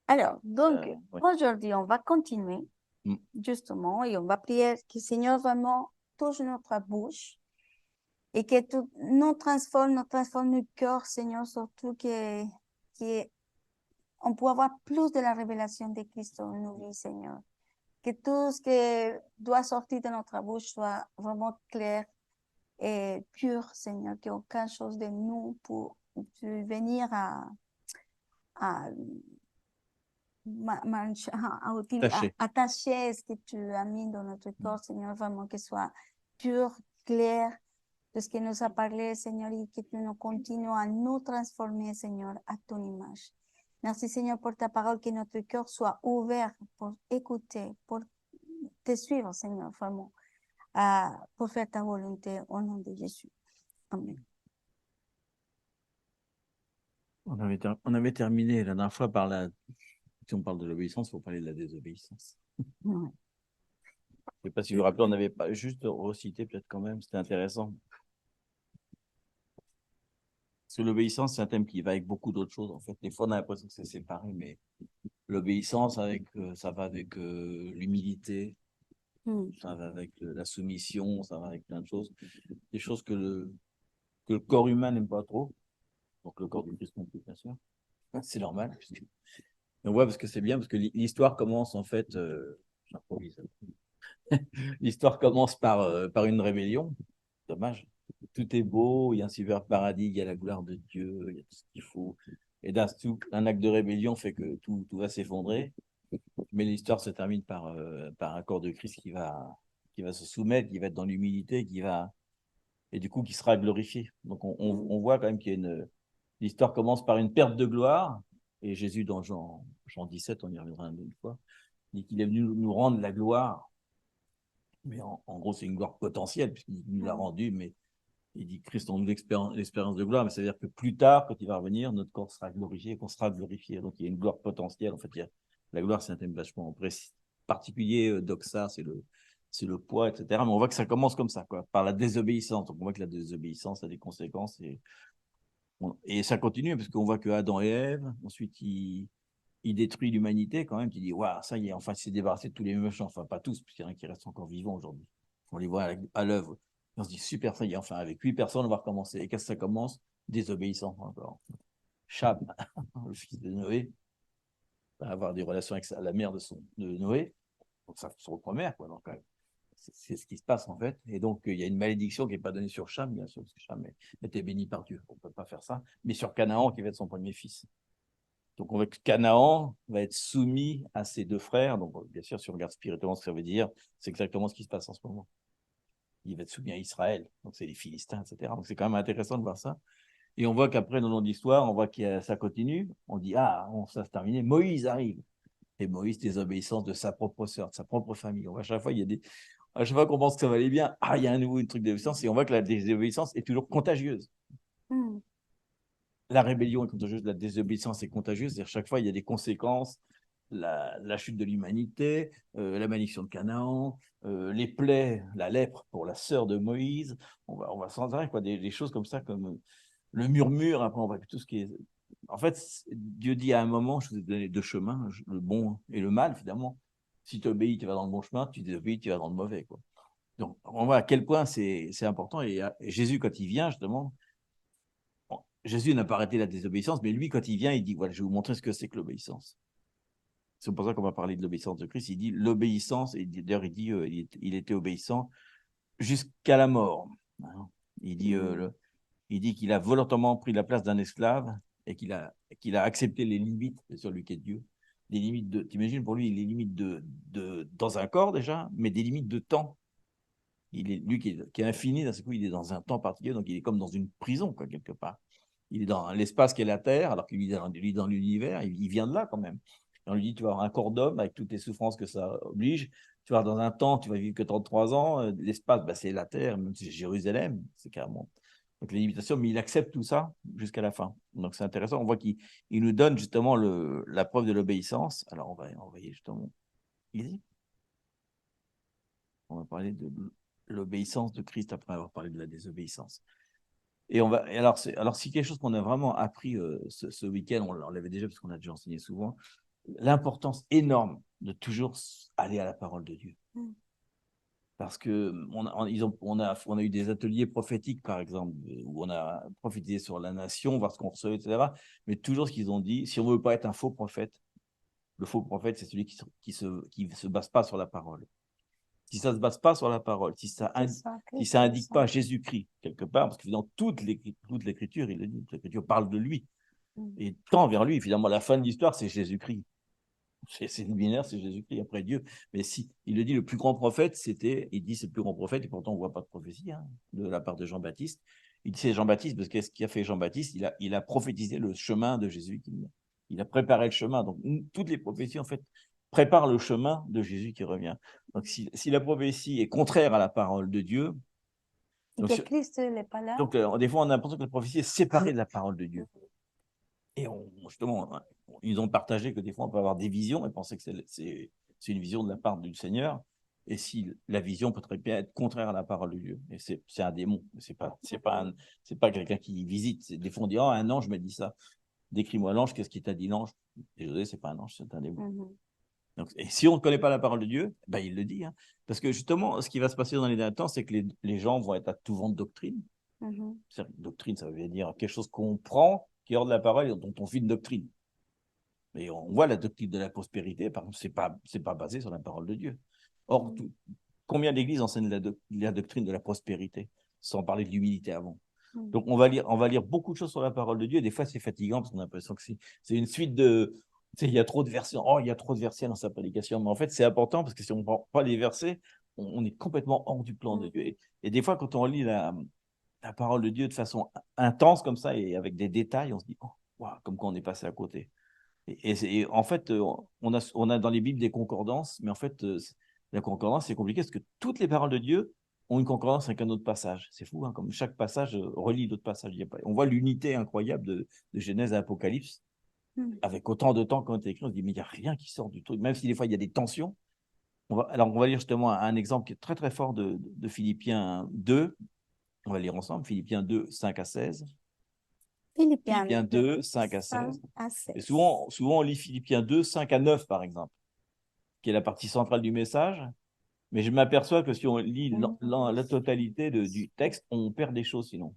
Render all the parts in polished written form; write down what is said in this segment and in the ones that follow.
Alors, donc, Ouais. aujourd'hui, on va continuer, Mm. justement, et on va prier que le Seigneur vraiment touche notre bouche et que tout nous transforme notre cœur, Seigneur, surtout que on peut avoir plus de la révélation de Christ dans nos vies, Seigneur. Que tout ce qui doit sortir de notre bouche soit vraiment clair et pur, Seigneur, qu'aucune chose de nous pour venir à Tâchez. attacher ce que tu as mis dans notre corps, Seigneur, vraiment que soit pur, clair, de ce que nous a parlé, Seigneur, et que tu nous continues à nous transformer, Seigneur, à ton image. Merci, Seigneur, pour ta parole, que notre cœur soit ouvert pour écouter, pour te suivre, Seigneur, vraiment, pour faire ta volonté au nom de Jésus. Amen. On avait terminé la dernière fois par la... Si on parle de l'obéissance, il faut parler de la désobéissance. Ouais. Je ne sais pas si vous vous rappelez, on avait pas juste recité peut-être quand même, c'était intéressant. Parce que l'obéissance, c'est un thème qui va avec beaucoup d'autres choses. En fait, des fois, on a l'impression que c'est séparé, mais l'obéissance, ça va avec l'humilité, ça va avec la soumission, ça va avec plein de choses. Des choses que le corps humain n'aime pas trop. Donc le corps du Christ non plus, bien sûr. C'est normal. Donc, ouais, parce que c'est bien, parce que l'histoire commence en fait. J'improvise. L'histoire commence par une rébellion. Dommage. Tout est beau, il y a un super paradis, il y a la gloire de Dieu, il y a tout ce qu'il faut. Et d'un coup, un acte de rébellion fait que tout va s'effondrer. Mais l'histoire se termine par un corps de Christ qui va se soumettre, qui va être dans l'humilité, et du coup qui sera glorifié. Donc on voit quand même qu'il y a l'histoire commence par une perte de gloire. Et Jésus, dans Jean 17, on y reviendra une fois, dit qu'il est venu nous rendre la gloire. Mais en gros, c'est une gloire potentielle, puisqu'il nous l'a rendue, mais il dit Christ en nous l'expérience de gloire, mais c'est-à-dire que plus tard, quand il va revenir, notre corps sera glorifié, qu'on sera glorifié. Donc il y a une gloire potentielle. En fait, la gloire, c'est un thème vachement particulier. Doxa, c'est le poids, etc. Mais on voit que ça commence comme ça, quoi, par la désobéissance. Donc on voit que la désobéissance a des conséquences. Et ça continue, parce qu'on voit que Adam et Ève, ensuite, il détruit l'humanité quand même. Tu dis, waouh, ça y est, enfin, il s'est débarrassé de tous les méchants. Enfin, pas tous, puisqu'il y en a qui restent encore vivants aujourd'hui. On les voit à l'œuvre. On se dit, super, ça y est, enfin, avec 8 personnes, on va recommencer. Et qu'est-ce que ça commence? Désobéissant encore. Cham, le fils de Noé, va avoir des relations avec la mère de Noé. Donc, ça, son première, quoi. Donc, c'est ce qui se passe, en fait. Et donc, il y a une malédiction qui n'est pas donnée sur Cham, bien sûr, parce que Cham était béni par Dieu. On ne peut pas faire ça. Mais sur Canaan, qui va être son premier fils. Donc, on voit que Canaan va être soumis à ses deux frères. Donc, bien sûr, si on regarde spirituellement ce que ça veut dire, c'est exactement ce qui se passe en ce moment. Il va être soumis à Israël. Donc, c'est les Philistins, etc. Donc, c'est quand même intéressant de voir ça. Et on voit qu'après, dans l'histoire, on voit que ça continue. On dit, ah, bon, ça c'est terminé. Moïse arrive. Et Moïse, désobéissance de sa propre sœur, de sa propre famille. On voit à chaque fois, à chaque fois qu'on pense que ça va aller bien, ah, il y a un nouveau truc de désobéissance. Et on voit que la désobéissance est toujours contagieuse. Mm. La rébellion est contagieuse, la désobéissance est contagieuse. C'est-à-dire chaque fois, il y a des conséquences. La chute de l'humanité, la malédiction de Canaan, les plaies, la lèpre pour la sœur de Moïse. On va sans arrêt, quoi, des choses comme ça, comme le murmure. Après, on voit tout ce qui est. En fait, Dieu dit à un moment, je vous ai donné deux chemins, le bon et le mal, finalement. Si tu obéis, tu vas dans le bon chemin. Si tu désobéis, tu vas dans le mauvais, quoi. Donc, on voit à quel point c'est important. Et Jésus, quand il vient, justement, Jésus n'a pas arrêté la désobéissance, mais lui, quand il vient, il dit, voilà, je vais vous montrer ce que c'est que l'obéissance. C'est pour ça qu'on va parler de l'obéissance de Christ. Il dit l'obéissance, et d'ailleurs, il dit il était obéissant jusqu'à la mort. Il dit qu'il a volontairement pris la place d'un esclave et qu'il a accepté les limites sur lui qui est Dieu. Les limites t'imagines pour lui, les limites dans un corps déjà, mais des limites de temps. Lui qui est infini, d'un seul coup, il est dans un temps particulier, donc il est comme dans une prison, quoi, quelque part. Il est dans l'espace qu'est la Terre, alors qu'il est dans l'univers, il vient de là quand même. Et on lui dit, tu vas avoir un corps d'homme avec toutes les souffrances que ça oblige. Tu vas dans un temps, tu vas vivre que 33 ans. L'espace, bah, c'est la Terre, même si c'est Jérusalem, c'est carrément. Donc les limitations, mais il accepte tout ça jusqu'à la fin. Donc c'est intéressant. On voit qu'il nous donne justement la preuve de l'obéissance. Alors on va envoyer justement. Easy. On va parler de l'obéissance de Christ après avoir parlé de la désobéissance. Et alors, si quelque chose qu'on a vraiment appris ce week-end, on l'avait déjà parce qu'on a déjà enseigné souvent, l'importance énorme de toujours aller à la parole de Dieu. Parce que on a eu des ateliers prophétiques, par exemple, où on a prophétisé sur la nation, voir ce qu'on recevait, etc. Mais toujours ce qu'ils ont dit, si on ne veut pas être un faux prophète, le faux prophète, c'est celui qui se base pas sur la parole. Si ça ne se base pas sur la parole, si ça indique pas Jésus-Christ quelque part, parce que dans toute l'écriture, il le dit, l'écriture parle de lui. Et tant vers lui, finalement, la fin de l'histoire, c'est Jésus-Christ. C'est le binaire, c'est Jésus-Christ après Dieu. Mais si, il le dit, le plus grand prophète, il dit c'est le plus grand prophète, et pourtant on ne voit pas de prophétie de la part de Jean-Baptiste. Il dit c'est Jean-Baptiste, parce qu'est-ce qu'a fait Jean-Baptiste? Il a prophétisé le chemin de Jésus. Il a préparé le chemin. Donc, toutes les prophéties, en fait, préparent le chemin de Jésus qui revient. Donc, si la prophétie est contraire à la parole de Dieu, donc, que Christ n'est pas là. Donc, des fois, on a l'impression que la prophétie est séparée de la parole de Dieu. Et justement, ils ont partagé que des fois, on peut avoir des visions et penser que c'est une vision de la part du Seigneur. Et si la vision peut très bien être contraire à la parole de Dieu. Et c'est un démon. C'est pas quelqu'un qui visite. Des fois, on dit, oh, un ange m'a dit ça. Décris-moi l'ange, qu'est-ce qu'il t'a dit l'ange? Désolé, c'est pas un ange, c'est un démon. Donc, et si on ne connaît pas la parole de Dieu, ben, il le dit. Parce que justement, ce qui va se passer dans les derniers temps, c'est que les gens vont être à tout vent de doctrine. Doctrine, ça veut dire quelque chose qu'on prend, qui est hors de la parole et dont on fait une doctrine. Mais on voit la doctrine de la prospérité, par exemple, c'est pas basé sur la parole de Dieu. Or, combien d'églises enseignent la doctrine de la prospérité, sans parler de l'humilité avant? Donc, on va lire beaucoup de choses sur la parole de Dieu. Et des fois, c'est fatigant parce qu'on a l'impression que c'est une suite de. Il y a trop de versets. Oh, il y a trop de versets dans sa prédication. Mais en fait, c'est important parce que si on ne prend pas les versets, on est complètement hors du plan de Dieu. Et des fois, quand on lit la parole de Dieu de façon intense comme ça et avec des détails, on se dit, oh, wow, comme quoi on est passé à côté. Et en fait, on a dans les Bibles des concordances, mais en fait, la concordance, c'est compliqué parce que toutes les paroles de Dieu ont une concordance avec un autre passage. C'est fou, comme chaque passage relie d'autres passages. On voit l'unité incroyable de Genèse à Apocalypse. Avec autant de temps qu'on est écrit, on se dit, mais il n'y a rien qui sort du truc, même si des fois il y a des tensions. Alors, on va lire justement un exemple qui est très très fort de Philippiens 2. On va lire ensemble, Philippiens 2, 5 à 16. Philippiens 2, 5 à 16. Et souvent, on lit Philippiens 2, 5 à 9, par exemple, qui est la partie centrale du message. Mais je m'aperçois que si on lit la totalité du texte, on perd des choses sinon.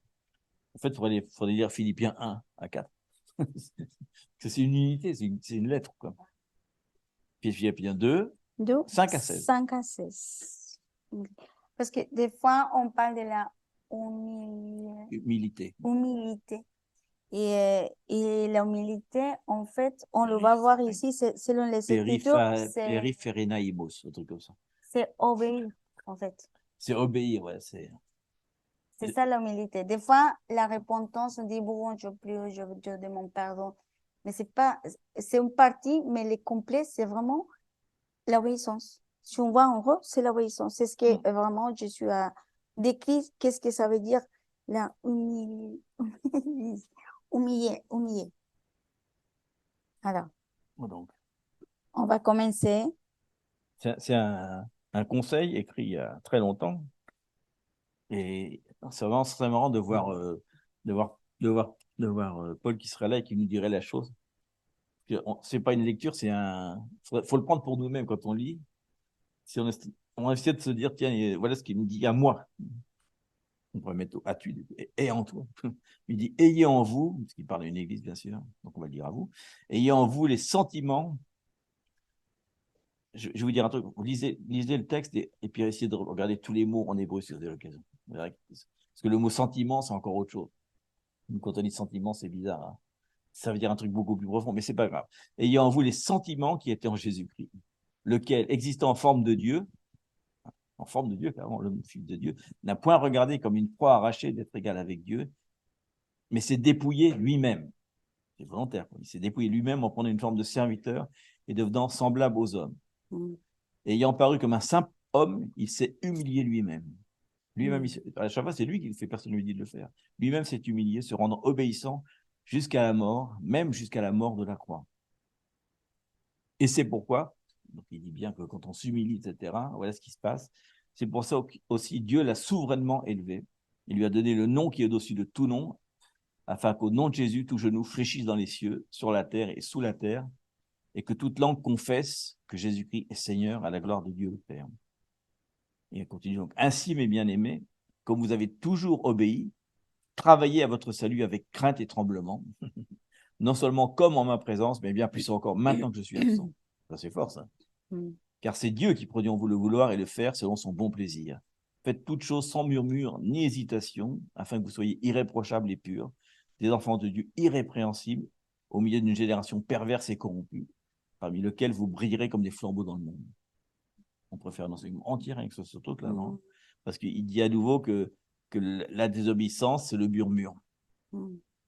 En fait, il faudrait lire Philippiens 1 à 4. C'est une unité, c'est une lettre, quoi. Puis Philippiens 2, 5 à 16. 5 à 16. Parce que des fois, on parle de la humilité. Et la humilité, en fait, on le va voir ici, selon les Écritures. Periphérénaïmos, un truc comme ça. C'est obéir, en fait. C'est obéir, ouais. C'est ça l'humilité. Des fois, la repentance, on dit, bon, je prie, je demande pardon. Mais c'est une partie, mais le complet, c'est vraiment l'obéissance. Si on voit en gros, c'est l'obéissance. C'est ce que vraiment Jésus a décrit. Qu'est-ce que ça veut dire, la humilier. Alors, donc, on va commencer. C'est un conseil écrit il y a très longtemps. Et c'est vraiment très marrant de voir, Paul qui serait là et qui nous dirait la chose. C'est pas une lecture, faut le prendre pour nous-mêmes quand on lit. Si on essaie de se dire, tiens, voilà ce qu'il me dit à moi. On pourrait mettre à tu et en toi. Il dit, ayez en vous, parce qu'il parle d'une église, bien sûr, donc on va le dire à vous, ayez en vous les sentiments. Je vais vous dire un truc, vous lisez le texte et puis essayez de regarder tous les mots en hébreu si vous avez l'occasion. Parce que le mot sentiment, c'est encore autre chose. Quand on dit sentiment, c'est bizarre. Hein. Ça veut dire un truc beaucoup plus profond, mais c'est pas grave. Ayez en vous les sentiments qui étaient en Jésus-Christ, lequel, existant en forme de Dieu, clairement, l'homme fils de Dieu, n'a point regardé comme une proie arrachée d'être égal avec Dieu, mais s'est dépouillé lui-même. C'est volontaire. Il s'est dépouillé lui-même en prenant une forme de serviteur et devenant semblable aux hommes. Ayant paru comme un simple homme, il s'est humilié lui-même. Lui-même, à chaque fois, c'est lui qui le fait, personne ne lui dit de le faire. Lui-même s'est humilié, se rendant obéissant jusqu'à la mort, même jusqu'à la mort de la croix. Et c'est pourquoi, donc il dit bien que quand on s'humilie, etc., voilà ce qui se passe. C'est pour ça aussi Dieu l'a souverainement élevé. Il lui a donné le nom qui est au-dessus de tout nom, afin qu'au nom de Jésus, tout genou fléchisse dans les cieux, sur la terre et sous la terre, et que toute langue confesse que Jésus-Christ est Seigneur à la gloire de Dieu le Père. Et elle continue donc. Ainsi, mes bien-aimés, comme vous avez toujours obéi, travaillez à votre salut avec crainte et tremblement, non seulement comme en ma présence, mais bien plus encore maintenant que je suis absent. Ça, c'est fort, ça. Car c'est Dieu qui produit en vous le vouloir et le faire selon son bon plaisir. Faites toutes choses sans murmure ni hésitation, afin que vous soyez irréprochables et purs, des enfants de Dieu irrépréhensibles, au milieu d'une génération perverse et corrompue, parmi lesquels vous brillerez comme des flambeaux dans le monde. On préfère l'enseignement entier avec ce truc-là, non? Parce qu'il dit à nouveau que la désobéissance, c'est le murmure.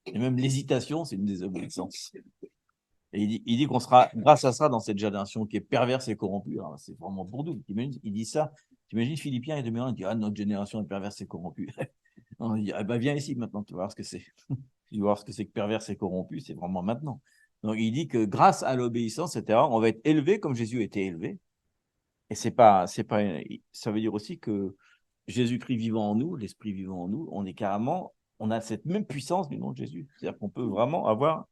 Et même l'hésitation, c'est une désobéissance. Et il dit qu'on sera, grâce à ça, dans cette génération qui est perverse et corrompue. C'est vraiment pour nous. Il dit ça. T'imagines Philippiens et 2001, il dit, notre génération est perverse et corrompue. On dit, viens ici maintenant, tu vas voir ce que c'est. Tu vas voir ce que c'est que perverse et corrompu, c'est vraiment maintenant. Donc il dit que grâce à l'obéissance, etc., on va être élevé comme Jésus a été élevé. Et ça veut dire aussi que Jésus-Christ vivant en nous, l'Esprit vivant en nous, on a cette même puissance du nom de Jésus. C'est-à-dire qu'on peut vraiment avoir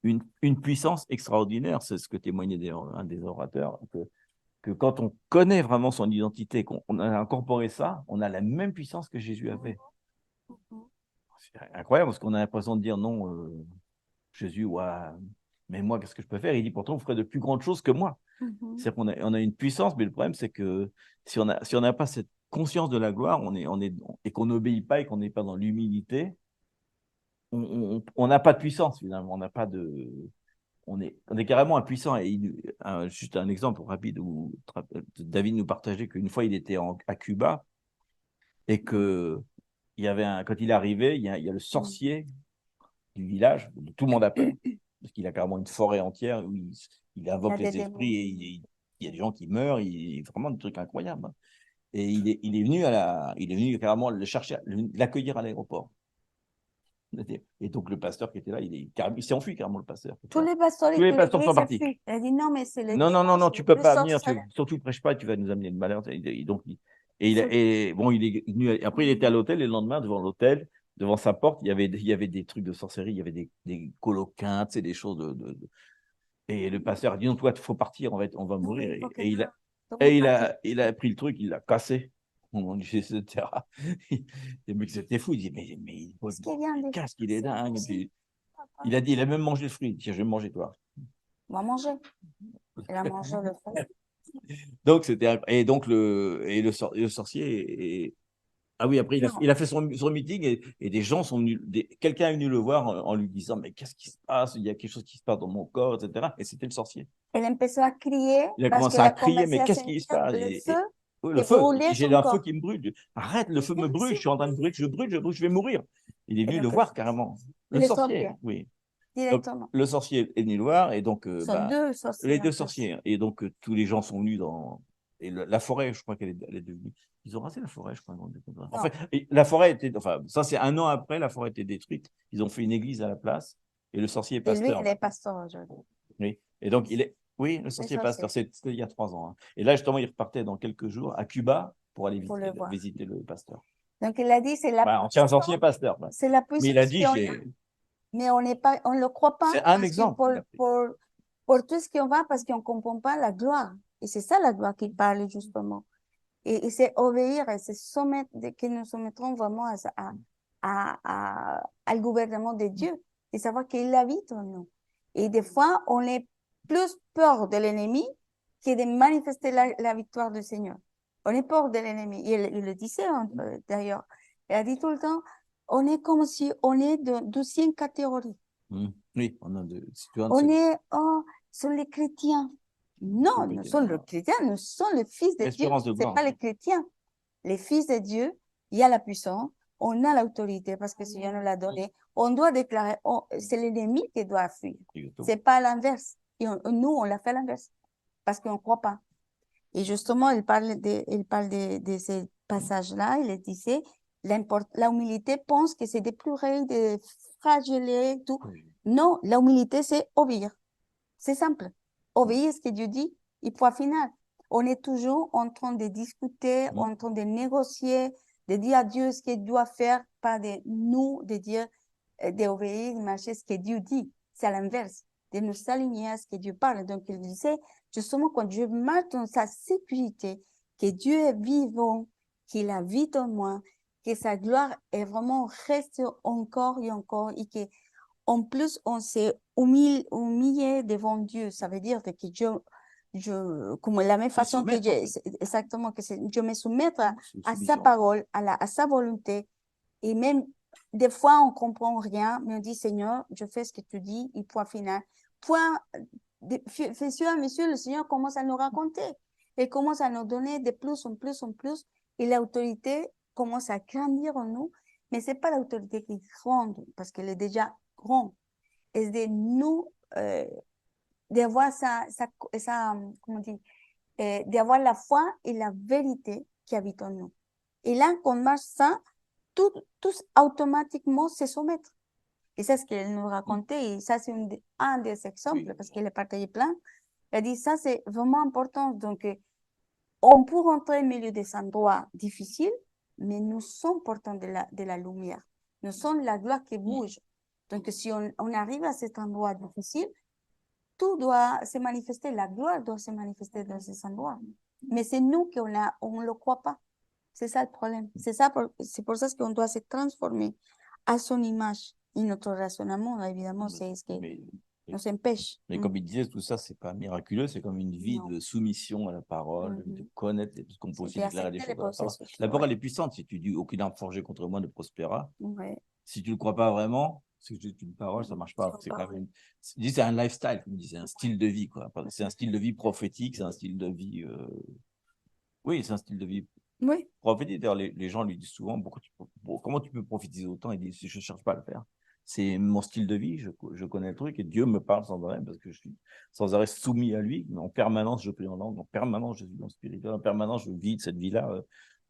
une puissance extraordinaire. C'est ce que témoignait un des orateurs, que quand on connaît vraiment son identité, qu'on a incorporé ça, on a la même puissance que Jésus avait. C'est incroyable parce qu'on a l'impression de dire non, Jésus, ouais, mais moi, qu'est-ce que je peux faire? Il dit pourtant, vous ferez de plus grandes choses que moi. C'est qu'on on a une puissance, mais le problème, c'est que si on n'a pas cette conscience de la gloire, et qu'on n'obéit pas et qu'on n'est pas dans l'humilité, on n'a pas de puissance, finalement. On est carrément impuissant. Et juste un exemple rapide où David nous partageait qu'une fois, il était à Cuba et que quand il est arrivé, il y a le sorcier du village, tout le monde a peur, parce qu'il a carrément une forêt entière où il invoque les esprits et il y a des gens qui meurent, vraiment des trucs incroyables. Et il est venu carrément le chercher, l'accueillir à l'aéroport. Et donc le pasteur qui était là, il s'est enfui carrément, le pasteur. Tous les pasteurs sont partis. Il a dit non, mais c'est le non, tu peux pas venir, surtout prêche pas, tu vas nous amener de malheur. Et donc, il est venu, après il était à l'hôtel, et le lendemain, devant l'hôtel, devant sa porte, il y avait des trucs de sorcellerie, il y avait des coloquins, des choses Et le pasteur a dit non, toi, il faut partir, on va mourir. Et il a pris le truc, il l'a cassé. Etc. Le mec, c'était fou. Il dit, mais qu'est-ce qu'il est dingue. Il a dit, il a même mangé le fruit. Tiens, je vais me manger, toi. On va manger. Il a mangé le fruit. Donc, le sorcier. Ah oui, après, il a fait son meeting et des gens sont venus. Quelqu'un est venu le voir en lui disant, mais qu'est-ce qui se passe? Il y a quelque chose qui se passe dans mon corps, etc. Et c'était le sorcier. Il a commencé à crier. Il a commencé à crier, mais qu'est-ce qui se passe? Le feu, j'ai un feu qui me brûle. Arrête, le feu me brûle, je suis en train de brûler, je brûle, je vais mourir. Il est venu le voir carrément. Le sorcier, oui. Donc, le sorcier est venu le voir et donc les deux sorciers. Et donc tous les gens sont venus et la forêt, je crois qu'elle est devenue. Ils ont rasé la forêt, je crois. En fait, la forêt était. Enfin, ça c'est un an après, la forêt était détruite. Ils ont fait une église à la place et le sorcier est pasteur. Et lui, il est pasteur aujourd'hui. Oui. Et donc oui, le sorcier est pasteur. C'était il y a 3 ans. Et là justement, il repartait dans quelques jours à Cuba pour aller visiter le pasteur. Donc il a dit c'est la. On tient un sorcier pasteur. C'est la puissance. Mais il a dit mais on ne le croit pas. C'est un exemple. Pour tout ce qu'on va, parce qu'on ne comprend pas la gloire. Et c'est ça la gloire qu'il parle justement. Et c'est obéir et c'est soumettre, que nous soumettrons vraiment au gouvernement de Dieu. Et savoir qu'il habite en nous. Et des fois, on est plus peur de l'ennemi que de manifester la victoire du Seigneur. On est peur de l'ennemi. Il le disait d'ailleurs. Il a dit tout le temps, on est comme si on est de 12e catégorie. Oui, on a sont les chrétiens. Non, nous sommes les chrétiens, nous sommes les fils de Dieu. Ce n'est pas les chrétiens. Les fils de Dieu, il y a la puissance, on a l'autorité parce que le Seigneur nous l'a donné. On doit déclarer, c'est l'ennemi qui doit fuir. Ce n'est pas l'inverse. Nous, on l'a fait l'inverse parce qu'on ne croit pas. Et justement, il parle de ces passages-là. Il disait, l'humilité pense que c'est déplorer, de fragiler, tout. Non, l'humilité, c'est obéir. C'est simple. Obéir ce que Dieu dit, et point final. On est toujours en train de discuter, en train de négocier, de dire à Dieu ce qu'il doit faire, pas de nous, de dire, d'obéir, marcher ce que Dieu dit. C'est à l'inverse. de nous aligner à ce que Dieu parle. Donc, il disait, justement, quand je marche dans sa sécurité, que Dieu est vivant, qu'il habite en moi, que sa gloire est vraiment reste encore et encore, et que en plus, on s'est humilié devant Dieu. Ça veut dire que comme la même façon que exactement, que je me soumette à sa parole, à sa volonté. Et même, des fois, on ne comprend rien, mais on dit, Seigneur, je fais ce que tu dis, et point final. Point, fur et à mesure, le Seigneur commence à nous raconter. Il commence à nous donner de plus en plus en plus. Et l'autorité commence à grandir en nous. Mais ce n'est pas l'autorité qui est grande, parce qu'elle est déjà grande. Et de nous, d'avoir comment on dit, d'avoir la foi et la vérité qui habitent en nous. Et là, quand on marche ça, tous automatiquement se soumettre. Et c'est ce qu'elle nous racontait. Et ça, c'est un des exemples, parce qu'elle est partagé plein. Elle dit, ça, c'est vraiment important. Donc, on peut rentrer au milieu des endroits difficiles, mais nous sommes portants de la lumière. Nous sommes la gloire qui bouge. Donc, si on arrive à cet endroit difficile, tout doit se manifester, la gloire doit se manifester dans ces endroits. Mais c'est nous qui on ne le croit pas. C'est ça le problème. C'est pour ça qu'on doit se transformer à son image. Et notre raisonnement, évidemment, c'est ce qui nous empêche. Mais comme il disait, tout ça, c'est pas miraculeux, c'est comme une vie de soumission à la parole, de connaître tout ce qu'on peut aussi déclarer des choses. La parole est puissante. Si tu dis aucune arme forgée contre moi ne prospérera, si tu ne le crois pas vraiment, c'est juste une parole, ça ne marche pas. C'est quand même c'est un lifestyle, comme disait, un style de vie, quoi. C'est un style de vie prophétique, c'est un style de vie. Oui, c'est un style de vie prophétique. D'ailleurs, les gens lui disent souvent comment tu peux prophétiser autant? Il dit, je ne cherche pas à le faire. C'est mon style de vie, je connais le truc et Dieu me parle sans arrêt parce que je suis sans arrêt soumis à lui. En permanence, je prie en langue, en permanence, je suis dans le spirituel, en permanence, je vis cette vie-là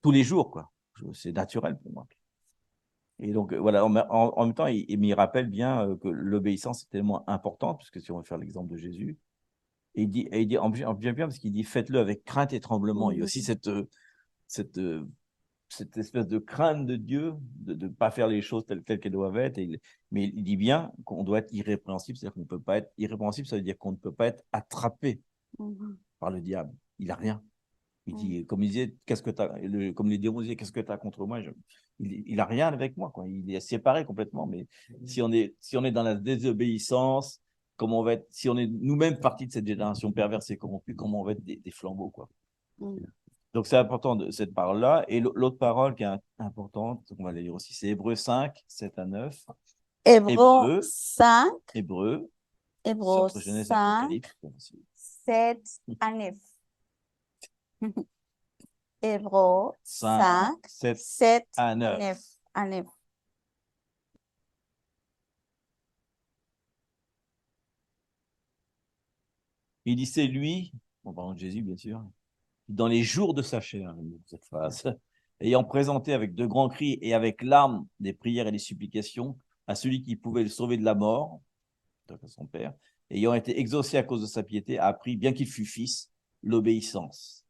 tous les jours, quoi. C'est naturel pour moi. Et donc, voilà, en même temps, il m'y rappelle bien que l'obéissance est tellement importante, puisque si on veut faire l'exemple de Jésus, et il dit en bien parce qu'il dit faites-le avec crainte et tremblement. Il y a aussi cette espèce de crainte de Dieu, de ne pas faire les choses telles qu'elles doivent être. Mais il dit bien qu'on doit être irrépréhensible, c'est-à-dire qu'on ne peut pas être irrépréhensible, ça veut dire qu'on ne peut pas être attrapé par le diable. Il n'a rien. Il dit, comme il disait, comme les démons disaient, qu'est-ce que tu as contre moi? Il n'a rien avec moi, quoi. Il est séparé complètement. Mais si on est dans la désobéissance, comment on va être, si on est nous-mêmes partie de cette génération perverse et corrompue, comment on va être des flambeaux, quoi. Donc, c'est important cette parole-là. Et l'autre parole qui est importante, on va la lire aussi, c'est Hébreux 5, 7 à 9. Hébreux 5. Hébreux 5, 7 à 9. Hébreux 5, 7 à 9. Il dit, c'est lui, en parlant de Jésus, bien sûr, dans les jours de sa chair, cette phrase, ayant présenté avec de grands cris et avec larmes des prières et des supplications à celui qui pouvait le sauver de la mort, donc à son père, ayant été exaucé à cause de sa piété, a appris, bien qu'il fût fils, l'obéissance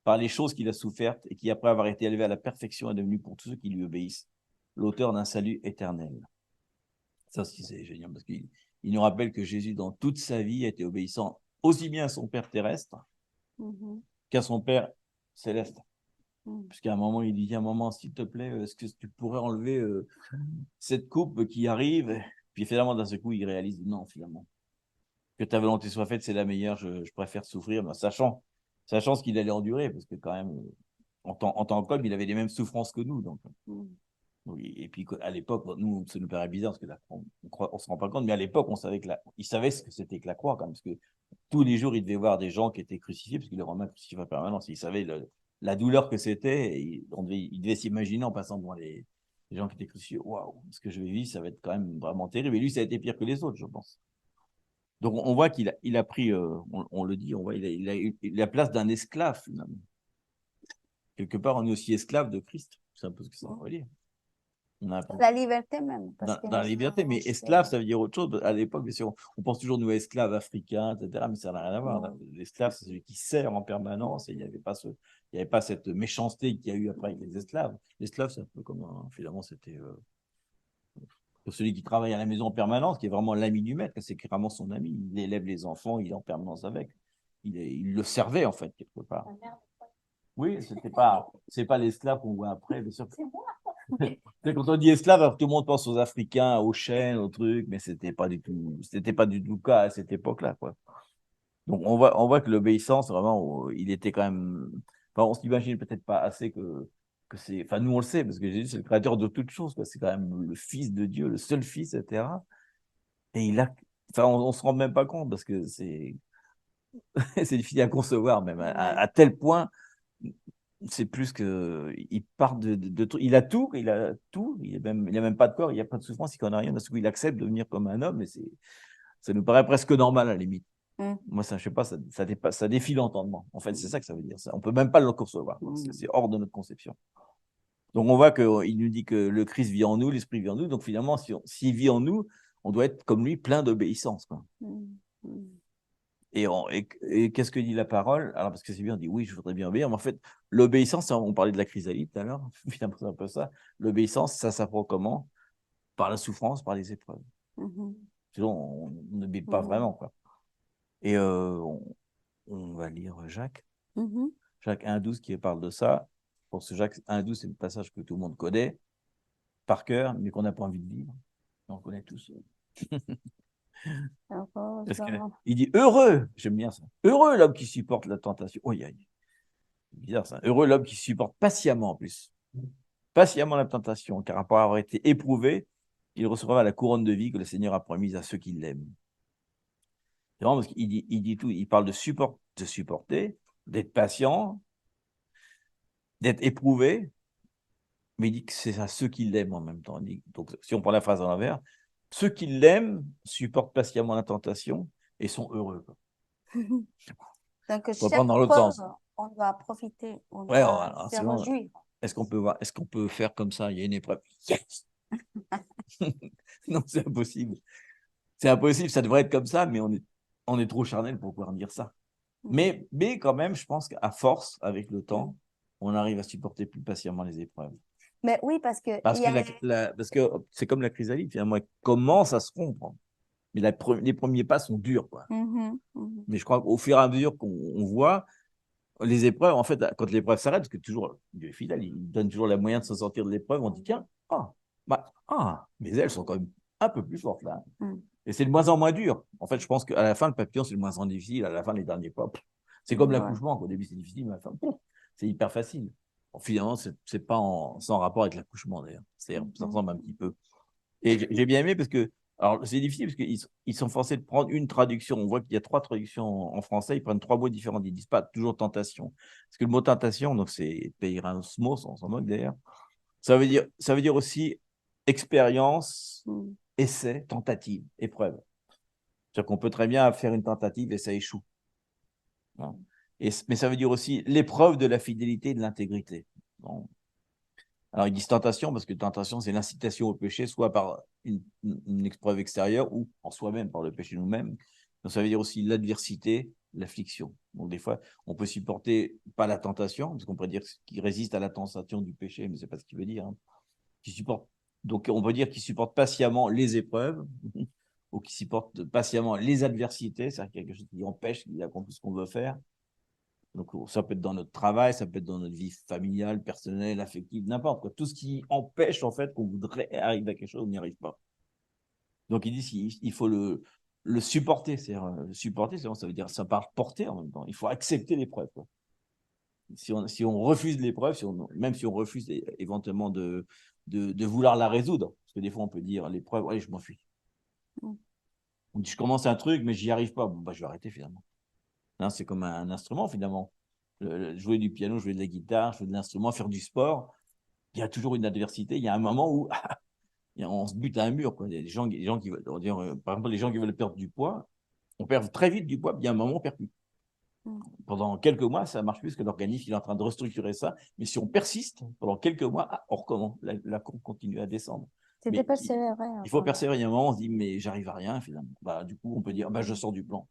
par les choses qu'il a souffertes et qui, après avoir été élevé à la perfection, est devenu pour tous ceux qui lui obéissent l'auteur d'un salut éternel. Ça aussi, c'est génial, parce qu'il nous rappelle que Jésus, dans toute sa vie, a été obéissant aussi bien à son Père terrestre qu'à son Père céleste. Puisqu'à un moment, il dit, à un moment, s'il te plaît, est-ce que tu pourrais enlever cette coupe qui arrive? Puis finalement, d'un seul coup, il réalise, non, finalement, que ta volonté soit faite, c'est la meilleure, je préfère souffrir, ben, sachant ce qu'il allait endurer, parce que quand même, en tant qu'homme, il avait les mêmes souffrances que nous. Donc. Et puis à l'époque, nous, ça nous paraît bizarre, parce que on se rend pas compte, mais à l'époque, il savait ce que c'était que la croix, quand même, parce que tous les jours, il devait voir des gens qui étaient crucifiés, parce qu'il les Romains crucifiaient en permanence. Il savait la douleur que c'était, et il devait s'imaginer en passant devant les gens qui étaient crucifiés, waouh, ce que je vais vivre, ça va être quand même vraiment terrible. Et lui, ça a été pire que les autres, je pense. Donc on voit qu'il a pris, on le dit, on voit, il a eu la place d'un esclave, finalement. Quelque part, on est aussi esclave de Christ. C'est un peu ce que ça veut dire. La liberté même. Dans la liberté, mais esclave, ça veut dire autre chose. À l'époque, on pense toujours, nous, esclaves africains, etc., mais ça n'a rien à voir. L'esclave, c'est celui qui sert en permanence, et il n'y avait pas cette méchanceté qu'il y a eu après avec les esclaves. L'esclave, c'est un peu comme, finalement, c'était celui qui travaille à la maison en permanence, qui est vraiment l'ami du maître, c'est vraiment son ami. Il élève les enfants, il est en permanence avec. Il le servait, en fait, quelque part. Oui, c'est pas l'esclave qu'on voit après, bien sûr. Quand on dit esclave, tout le monde pense aux Africains, aux chaînes, aux trucs, mais c'était pas du tout le cas à cette époque-là, quoi. Donc on voit que l'obéissance, vraiment, il était quand même. Enfin, on s'imagine peut-être pas assez que c'est. Enfin, nous on le sait parce que Jésus c'est le créateur de toutes choses, quoi. C'est quand même le Fils de Dieu, le seul Fils, etc. Et il a. Enfin, on se rend même pas compte parce que c'est c'est difficile à concevoir même à tel point. C'est plus que il part de tout. Il a tout, il a tout. Il a même pas de corps, il n'y a pas de souffrance, il connaît rien. Parce qu'il accepte de venir comme un homme, et ça nous paraît presque normal à la limite. Moi, ça, je sais pas, ça défie l'entendement. En fait, c'est ça que ça veut dire. Ça. On peut même pas le concevoir. C'est hors de notre conception. Donc, on voit qu'il nous dit que le Christ vit en nous, l'Esprit vit en nous. Donc, finalement, s'il vit en nous, on doit être comme lui, plein d'obéissance, quoi. Et qu'est-ce que dit la parole? Alors, parce que c'est bien, on dit oui, je voudrais bien obéir, mais en fait, l'obéissance, on parlait de la chrysalide tout à l'heure, finalement, c'est un peu ça. L'obéissance, ça s'apprend comment? Par la souffrance, par les épreuves. Sinon, on n'obéit pas vraiment, quoi. Et on va lire Jacques. Jacques 1,12 qui parle de ça. Pour ce Jacques 1,12, c'est le passage que tout le monde connaît par cœur, mais qu'on n'a pas envie de vivre. On connaît tous. Il dit heureux, j'aime bien ça. Heureux l'homme qui supporte la tentation. Oh, c'est bizarre ça. Heureux l'homme qui supporte patiemment en plus. Patiemment la tentation, car après avoir été éprouvé, il recevra la couronne de vie que le Seigneur a promise à ceux qui l'aiment. C'est vraiment parce qu'il dit tout. Il parle de supporter, d'être patient, d'être éprouvé, mais il dit que c'est à ceux qui l'aiment en même temps. Donc, si on prend la phrase à l'envers, ceux qui l'aiment supportent patiemment la tentation et sont heureux. Donc, on chaque dans l'autre sens. On doit profiter, on ouais, doit se réjouir. Est-ce qu'on peut faire comme ça? Il y a une épreuve. Yes. Non, c'est impossible. C'est impossible, ça devrait être comme ça, mais on est trop charnel pour pouvoir dire ça. Mais quand même, je pense qu'à force, avec le temps, on arrive à supporter plus patiemment les épreuves. Mais oui, parce que c'est comme la chrysalide, finalement, elle commence à se rompre. Mais les premiers pas sont durs, quoi. Mais je crois qu'au fur et à mesure qu'on voit les épreuves, en fait, quand l'épreuve s'arrête, parce que toujours, Dieu est fidèle, il donne toujours les moyens de s'en sortir de l'épreuve, on dit, tiens, mais elles sont quand même un peu plus fortes, là. Et c'est de moins en moins dur. En fait, je pense qu'à la fin, le papillon, c'est de moins en moins difficile. À la fin, les derniers pas, c'est comme l'accouchement. Au début, c'est difficile, mais à la fin, c'est hyper facile. Bon, finalement, c'est pas sans rapport avec l'accouchement, d'ailleurs. Ça ressemble un petit peu. Et j'ai bien aimé parce que, alors, c'est difficile parce qu'ils sont forcés de prendre une traduction. On voit qu'il y a 3 traductions en français. Ils prennent 3 mots différents. Ils ne disent pas toujours tentation. Parce que le mot tentation, donc c'est peirasmos, on s'en moque d'ailleurs. Ça veut dire aussi expérience, essai, tentative, épreuve. C'est-à-dire qu'on peut très bien faire une tentative et ça échoue. Mais ça veut dire aussi l'épreuve de la fidélité et de l'intégrité. Bon. Alors, ils disent tentation parce que tentation, c'est l'incitation au péché, soit par une épreuve extérieure ou en soi-même, par le péché nous-mêmes. Donc, ça veut dire aussi l'adversité, l'affliction. Donc, des fois, on peut supporter pas la tentation, parce qu'on pourrait dire qu'il résiste à la tentation du péché, mais ce n'est pas ce qu'il veut dire. Donc, on peut dire qu'il supporte patiemment les épreuves ou qui supporte patiemment les adversités, c'est-à-dire quelque chose qui empêche qu'il accomplisse ce qu'on veut faire. Donc, ça peut être dans notre travail, ça peut être dans notre vie familiale, personnelle, affective, n'importe quoi. Tout ce qui empêche, en fait, qu'on voudrait arriver à quelque chose, on n'y arrive pas. Donc, ils disent qu'il faut le supporter. C'est-à-dire, supporter, ça veut dire ça part porter en même temps. Il faut accepter l'épreuve. Si on refuse l'épreuve, même si on refuse éventuellement de vouloir la résoudre, parce que des fois, on peut dire l'épreuve, allez, je m'enfuis. On dit, je commence un truc, mais j'y arrive pas. Bon, bah, je vais arrêter finalement. C'est comme un instrument finalement. Jouer du piano, jouer de la guitare, jouer de l'instrument, faire du sport, il y a toujours une adversité. Il y a un moment où on se bute à un mur. Quoi. Il y a des gens qui veulent, par exemple, les gens qui veulent perdre du poids, on perd très vite du poids, puis il y a un moment, on ne perd plus. Pendant quelques mois, ça marche plus parce que l'organisme il est en train de restructurer ça. Mais si on persiste pendant quelques mois, on recommence. La courbe continue à descendre. C'était persévérer. Il faut persévérer. Il y a un moment, on se dit, mais j'arrive à rien finalement. Bah, du coup, on peut dire, je sors du plan.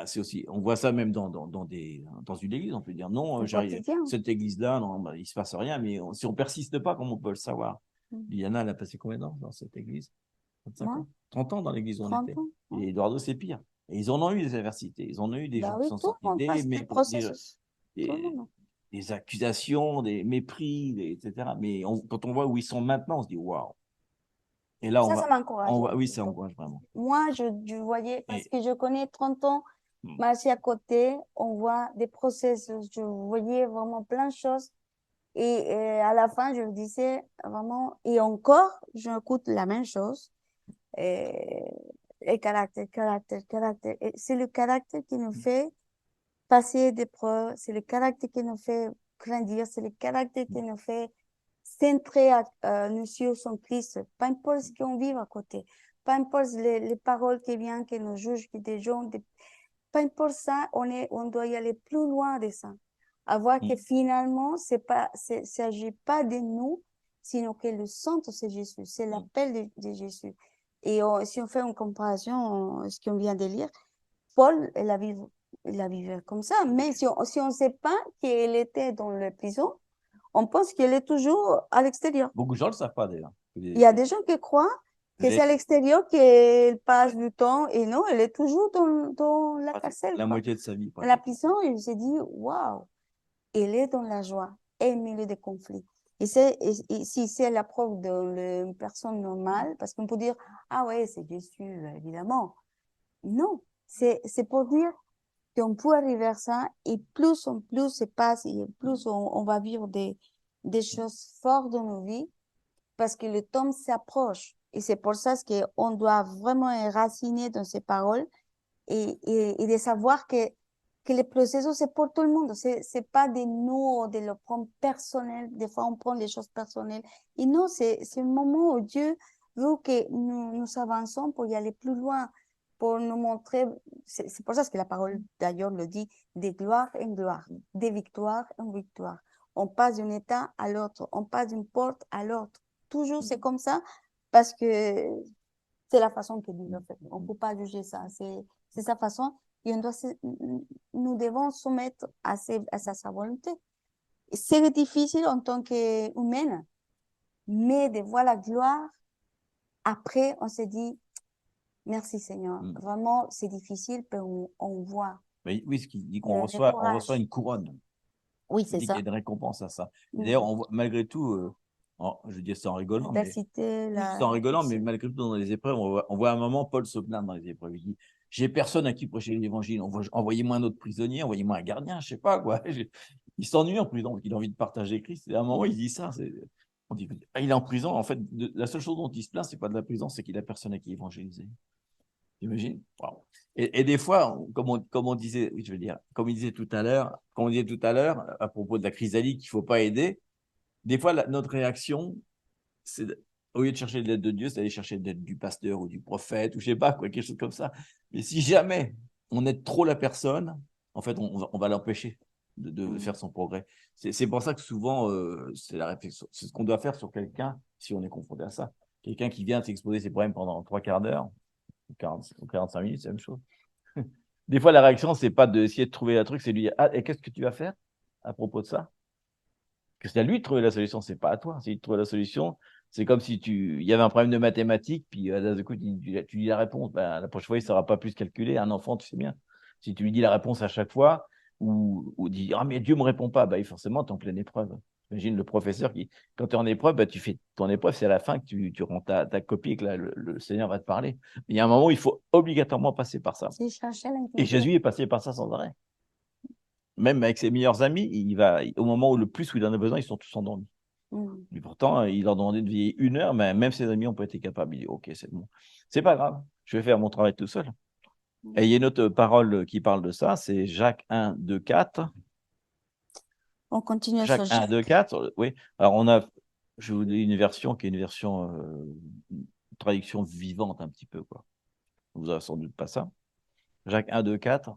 C'est aussi, on voit ça même dans une église, on peut dire non, j'arrive cette église-là, non, il ne se passe rien, mais si on ne persiste pas, comment on peut le savoir? Liliana, elle a passé combien de temps dans cette église? 35 ans? 30 ans dans l'église où on était. Et Eduardo, c'est pire. Et ils en ont eu des adversités. Ils en ont eu des gens qui sont sortis des accusations, des mépris, etc. Mais quand on voit où ils sont maintenant, on se dit waouh. Et là, ça m'encourage. Oui, ça encourage vraiment. Moi, je voyais, parce que je connais 30 ans, marcher à côté, on voit des processus, je voyais vraiment plein de choses. Et à la fin, je me disais vraiment, et encore, j'écoute la même chose. Et caractère. C'est le caractère qui nous fait passer des preuves, c'est le caractère qui nous fait grandir, c'est le caractère qui nous fait centrer nous sur son Christ. Peu importe ce qu'on vit à côté, peu importe les paroles qui viennent, qui nous jugent, qui des gens, peu importe ça, on doit y aller plus loin de ça. À voir que finalement, s'agit pas de nous, sinon que le centre, c'est Jésus, c'est l'appel de Jésus. Et si on fait une comparaison, ce qu'on vient de lire, Paul, il a vécu comme ça. Mais si on ne sait pas qu'il était dans la prison, on pense qu'il est toujours à l'extérieur. Beaucoup de gens ne le savent pas d'ailleurs. Il y a des gens qui croient que c'est à l'extérieur qu'il passe du temps et non, elle est toujours dans la carcelle. La moitié de sa vie. Dans la prison, il s'est dit, waouh, il est dans la joie et au milieu des conflits. Et si c'est la preuve d'une personne normale, parce qu'on peut dire, ah ouais, c'est Jésus, évidemment. Non, c'est pour dire qu'on peut arriver à ça et plus en plus se passe et plus on va vivre des choses fortes dans nos vies parce que le temps s'approche. Et c'est pour ça qu'on doit vraiment enraciner dans ces paroles et de savoir que le processus, c'est pour tout le monde. C'est pas de nous, de le prendre personnel. Des fois, on prend les choses personnelles. Et non, c'est un moment où Dieu veut que nous avançons pour y aller plus loin, pour nous montrer. C'est pour ça que la parole, d'ailleurs, le dit, de gloire en gloire, de victoire en victoire. On passe d'un état à l'autre, on passe d'une porte à l'autre. Toujours, c'est comme ça parce que c'est la façon que Dieu le fait. On ne peut pas juger ça. C'est sa façon et nous devons soumettre à sa volonté. C'est difficile en tant qu'humaine, mais de voir la gloire, après, on se dit, merci Seigneur. Vraiment, c'est difficile, mais on voit. Mais oui, ce qui dit qu'on reçoit une couronne. Oui, c'est ça. Il y a des récompenses à ça. D'ailleurs, malgré tout, je dis ça en rigolant, mais malgré tout, dans les épreuves, on voit un moment Paul se plaindre dans les épreuves. Il dit, j'ai personne à qui prêcher l'évangile. Envoyez-moi un autre prisonnier, envoyez-moi un gardien, je sais pas quoi. Il s'ennuie en prison, il a envie de partager Christ. Et à un moment, il dit ça. On dit, il est en prison. En fait, la seule chose dont il se plaint, c'est pas de la prison, c'est qu'il a personne à qui évangéliser. T'imagines? Wow. Et des fois, comme on disait, je veux dire, comme on disait tout à l'heure, à propos de la chrysalide qu'il ne faut pas aider, des fois, notre réaction, c'est au lieu de chercher l'aide de Dieu, c'est d'aller chercher l'aide du pasteur ou du prophète, ou je ne sais pas, quoi, quelque chose comme ça. Mais si jamais on aide trop la personne, en fait, on va l'empêcher de faire son progrès. C'est pour ça que souvent, c'est la réflexion, c'est ce qu'on doit faire sur quelqu'un si on est confronté à ça. Quelqu'un qui vient s'exposer ses problèmes pendant 3/4 d'heure, 45 minutes, c'est la même chose. Des fois, la réaction, c'est pas d'essayer de trouver un truc, c'est de lui dire, ah, et qu'est-ce que tu vas faire à propos de ça? Que c'est à lui de trouver la solution, c'est pas à toi. Si tu trouves la solution, c'est comme si il y avait un problème de mathématiques, puis d'un coup, tu dis la réponse. Ben, la prochaine fois, il ne saura pas plus calculer. Un enfant, tu sais bien. Si tu lui dis la réponse à chaque fois, ou dis, ah, mais Dieu ne me répond pas, ben, forcément, tu es en pleine épreuve. Imagine le professeur qui, quand tu es en épreuve, ben, tu fais ton épreuve, c'est à la fin que tu rends ta copie et que là, le Seigneur va te parler. Mais il y a un moment où il faut obligatoirement passer par ça. Et Jésus est passé par ça sans arrêt. Même avec ses meilleurs amis, au moment où le plus où il en a besoin, ils sont tous endormis. Mais pourtant, il leur demandait de veiller 1 heure, mais même ses amis n'ont pas été capables. Il dit, ok, c'est bon. C'est pas grave, je vais faire mon travail tout seul. Et il y a une autre parole qui parle de ça, c'est Jacques 1, 2, 4. On continue Jacques 1, 2, 4. Oui. Alors, je vous dis une version qui est une version, une traduction vivante un petit peu, quoi. Vous n'avez sans doute pas ça. Jacques 1, 2, 4.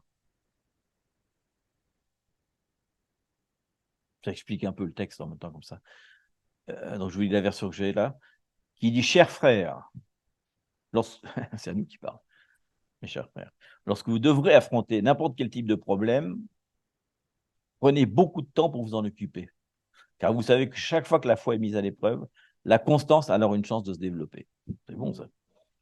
Ça explique un peu le texte en même temps comme ça. Donc, je vous lis la version que j'ai là, qui dit, chers frères, c'est à nous qui parle, mes chers frères, lorsque vous devrez affronter n'importe quel type de problème, prenez beaucoup de temps pour vous en occuper. Car vous savez que chaque fois que la foi est mise à l'épreuve, La constance a alors une chance de se développer. C'est bon, ça.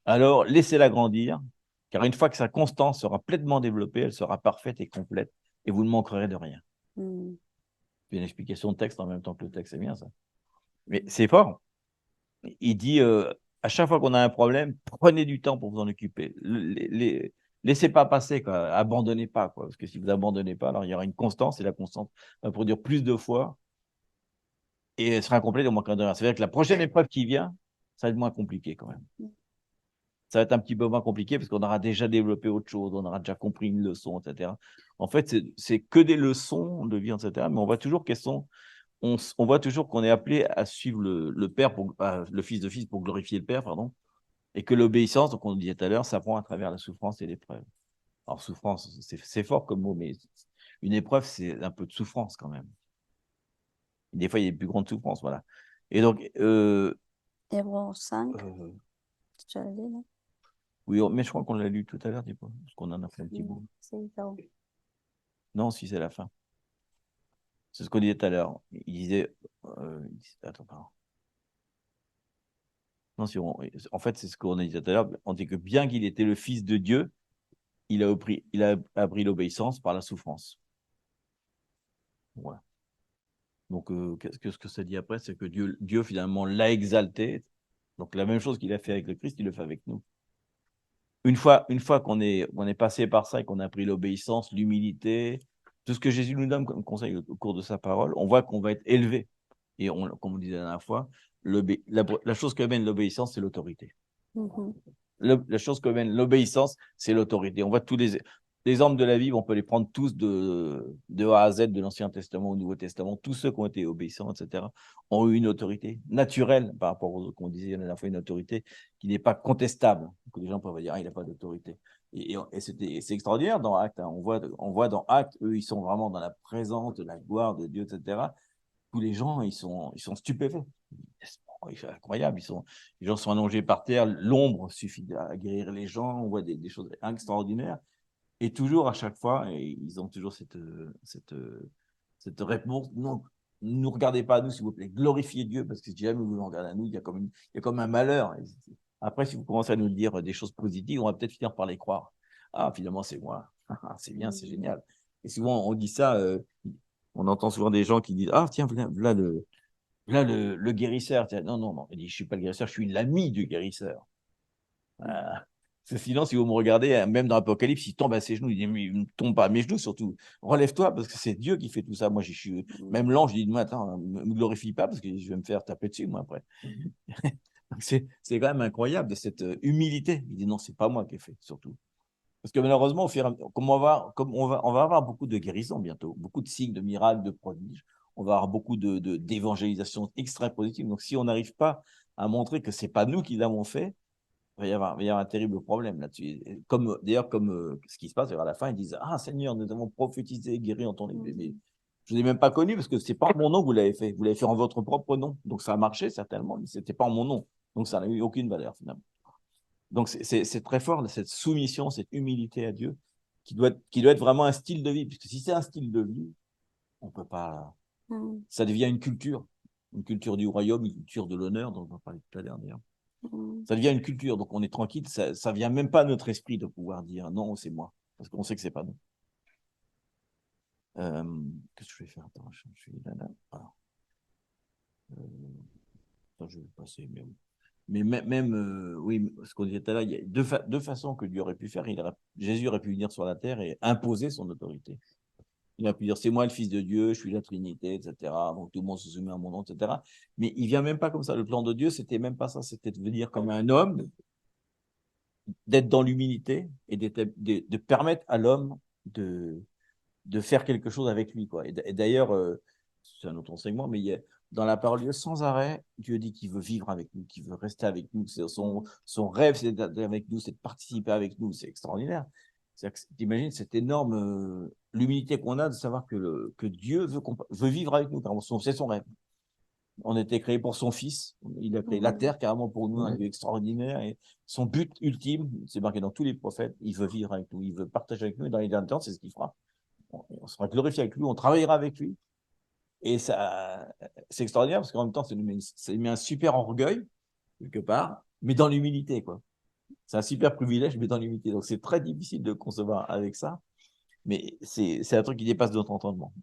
Alors, laissez-la grandir, car une fois que sa constance sera pleinement développée, elle sera parfaite et complète, et vous ne manquerez de rien. C'est une explication de texte en même temps que le texte, c'est bien ça. Mais c'est fort. Il dit, à chaque fois qu'on a un problème, prenez du temps pour vous en occuper. Laissez pas passer, quoi. Abandonnez pas, quoi. Parce que si vous abandonnez pas, alors il y aura une constance, et la constance va produire plus de fois, et elle sera incomplète, et on manquera de rien. C'est-à-dire que la prochaine épreuve qui vient, ça va être moins compliqué quand même. Ça va être un petit peu moins compliqué parce qu'on aura déjà développé autre chose, on aura déjà compris une leçon, etc. En fait, c'est que des leçons de vie, etc. Mais on voit toujours qu'elles sont, on voit toujours qu'on est appelé à suivre le Père, le Fils de Fils pour glorifier le Père, pardon, et que l'obéissance, donc on le disait tout à l'heure, s'apprend à travers la souffrance et l'épreuve. Alors, souffrance, c'est fort comme mot, mais une épreuve, c'est un peu de souffrance quand même. Des fois, il y a des plus grandes souffrances, voilà. Et donc, Hébreux 5, tu as dit, là? oui, mais je crois qu'on l'a lu tout à l'heure, parce qu'on en a fait un petit bout. Non, si, c'est la fin. C'est ce qu'on disait tout à l'heure. Il disait. Attends, pardon. Non, en fait, c'est ce qu'on a dit tout à l'heure. On dit que bien qu'il était le Fils de Dieu, il a appris l'obéissance par la souffrance. Voilà. Donc, qu'est-ce que ça dit après? C'est que Dieu, finalement, l'a exalté. Donc, la même chose qu'il a fait avec le Christ, il le fait avec nous. Une fois qu'on est passé par ça et qu'on a appris l'obéissance, l'humilité, tout ce que Jésus nous donne comme conseil au cours de sa parole, on voit qu'on va être élevé. Et comme on disait la dernière fois, la chose que mène l'obéissance, c'est l'autorité. La chose que mène l'obéissance, c'est l'autorité. On voit tous les hommes de la Bible, on peut les prendre tous de A à Z, de l'Ancien Testament au Nouveau Testament. Tous ceux qui ont été obéissants, etc., ont eu une autorité naturelle par rapport aux autres, qu'on disait la dernière fois, une autorité qui n'est pas contestable. Que les gens peuvent dire, ah, il n'a pas d'autorité. Et c'est extraordinaire dans Actes. Hein. On voit dans Actes, eux, ils sont vraiment dans la présence de la gloire de Dieu, etc. Tous les gens, ils sont stupéfaits. C'est incroyable. Les gens sont allongés par terre. L'ombre suffit à guérir les gens. On voit des choses extraordinaires. Et toujours, à chaque fois, ils ont toujours cette réponse. Non, ne nous regardez pas à nous, s'il vous plaît. Glorifiez Dieu, parce que si jamais vous nous regardez à nous, il y a comme un malheur. Après, si vous commencez à nous dire des choses positives, on va peut-être finir par les croire. Ah, finalement, c'est moi. C'est bien, c'est génial. Et souvent, on dit ça, on entend souvent des gens qui disent, ah, tiens, voilà le guérisseur. Non, non, non. Il dit, je ne suis pas le guérisseur, je suis l'ami du guérisseur. Sinon, si vous me regardez, même dans l'Apocalypse, il tombe à ses genoux. Il dit, mais il ne tombe pas à mes genoux, surtout. Relève-toi, parce que c'est Dieu qui fait tout ça. Moi, même l'ange dit, attends, ne me glorifie pas, parce que je vais me faire taper dessus, moi, après. C'est quand même incroyable de cette humilité. Il dit, non, c'est pas moi qui ai fait, surtout. Parce que malheureusement, comme on va avoir beaucoup de guérisons bientôt, beaucoup de signes, de miracles, de prodiges. On va avoir beaucoup d'évangélisation extra positive. Donc, si on n'arrive pas à montrer que ce n'est pas nous qui l'avons fait, il va y avoir un terrible problème là-dessus. D'ailleurs, comme ce qui se passe vers la fin, ils disent, ah Seigneur, nous avons prophétisé, guéri en ton nom. Mais je ne l'ai même pas connu parce que ce n'est pas en mon nom que vous l'avez fait. Vous l'avez fait en votre propre nom. Donc, ça a marché certainement, mais ce n'était pas en mon nom. Donc, ça n'a eu aucune valeur finalement. Donc, c'est très fort, cette soumission, cette humilité à Dieu, qui doit être vraiment un style de vie. Puisque si c'est un style de vie, on ne peut pas. Ça devient une culture du royaume, une culture de l'honneur, dont on va parler tout à l'heure d'ailleurs. Ça devient une culture, donc on est tranquille. Ça ne vient même pas à notre esprit de pouvoir dire non, c'est moi, parce qu'on sait que ce n'est pas nous. Qu'est-ce que je vais faire? Attends, je suis là. Voilà. Je vais passer, mais même, oui, ce qu'on disait tout à l'heure, il y a deux façons que Dieu aurait pu faire. Jésus aurait pu venir sur la terre et imposer son autorité. Il aurait pu dire, c'est moi le Fils de Dieu, je suis la Trinité, etc. Donc tout le monde se soumet à mon nom, etc. Mais il vient même pas comme ça. Le plan de Dieu, c'était même pas ça. C'était de venir comme un homme, d'être dans l'humilité et de permettre à l'homme de faire quelque chose avec lui, quoi. Et d'ailleurs, c'est un autre enseignement, mais dans la parole de Dieu, sans arrêt, Dieu dit qu'il veut vivre avec nous, qu'il veut rester avec nous. Son rêve, c'est d'être avec nous, c'est de participer avec nous. C'est extraordinaire. T'imagines cette énorme l'humilité qu'on a de savoir que Dieu veut vivre avec nous. C'est son rêve. On était créé pour son Fils. Il a créé la terre carrément pour nous, un Dieu extraordinaire. Et son but ultime, c'est marqué dans tous les prophètes, il veut vivre avec nous, il veut partager avec nous. Et dans les derniers temps, c'est ce qu'il fera. On sera glorifié avec lui, on travaillera avec lui. Et ça, c'est extraordinaire parce qu'en même temps, ça lui met un super orgueil, quelque part, mais dans l'humilité, quoi. C'est un super privilège, mais dans l'humilité. Donc, c'est très difficile de concevoir avec ça, mais c'est un truc qui dépasse notre entendement.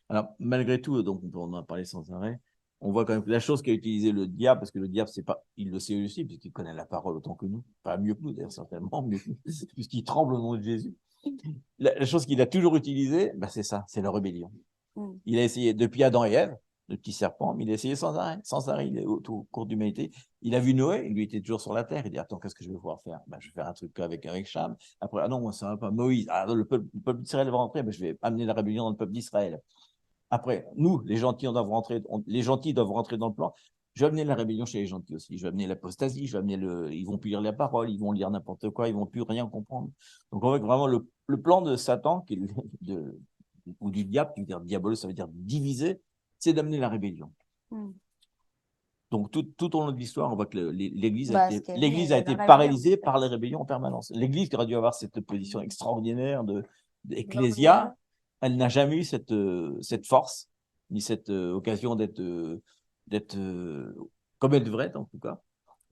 Alors, malgré tout, donc, on en a parlé sans arrêt, on voit quand même que la chose qu'a utilisé le diable, parce que le diable, c'est pas, il le sait aussi, puisqu'il connaît la parole autant que nous, pas mieux que nous, d'ailleurs, certainement, mieux que nous, puisqu'il tremble au nom de Jésus. La chose qu'il a toujours utilisée, bah, c'est ça, c'est la rébellion. Il a essayé, depuis Adam et Ève, le petit serpent, mais il a essayé sans arrêt, sans arrêt, il est au cours de l'humanité. Il a vu Noé, il lui était toujours sur la terre, il dit, attends, qu'est-ce que je vais pouvoir faire? Ben, je vais faire un truc avec Cham. Après, ah non, moi, ça va pas. Moïse, ah, le peuple d'Israël va rentrer, ben, je vais amener la rébellion dans le peuple d'Israël. Après, nous, les gentils, les gentils doivent rentrer dans le plan. Je vais amener la rébellion chez les gentils aussi. Je vais amener l'apostasie, ils vont plus lire la parole, ils vont lire n'importe quoi, ils vont plus rien comprendre. Donc, on voit que vraiment le plan de Satan, ou du diable, tu veux dire diabolos, ça veut dire diviser, c'est d'amener la rébellion. Donc, tout au long de l'histoire, on voit que l'Église a été paralysée par les rébellions en permanence. L'Église qui aurait dû avoir cette position extraordinaire d'ecclésia, elle n'a jamais eu cette force, ni cette occasion d'être comme elle devrait être, en tout cas.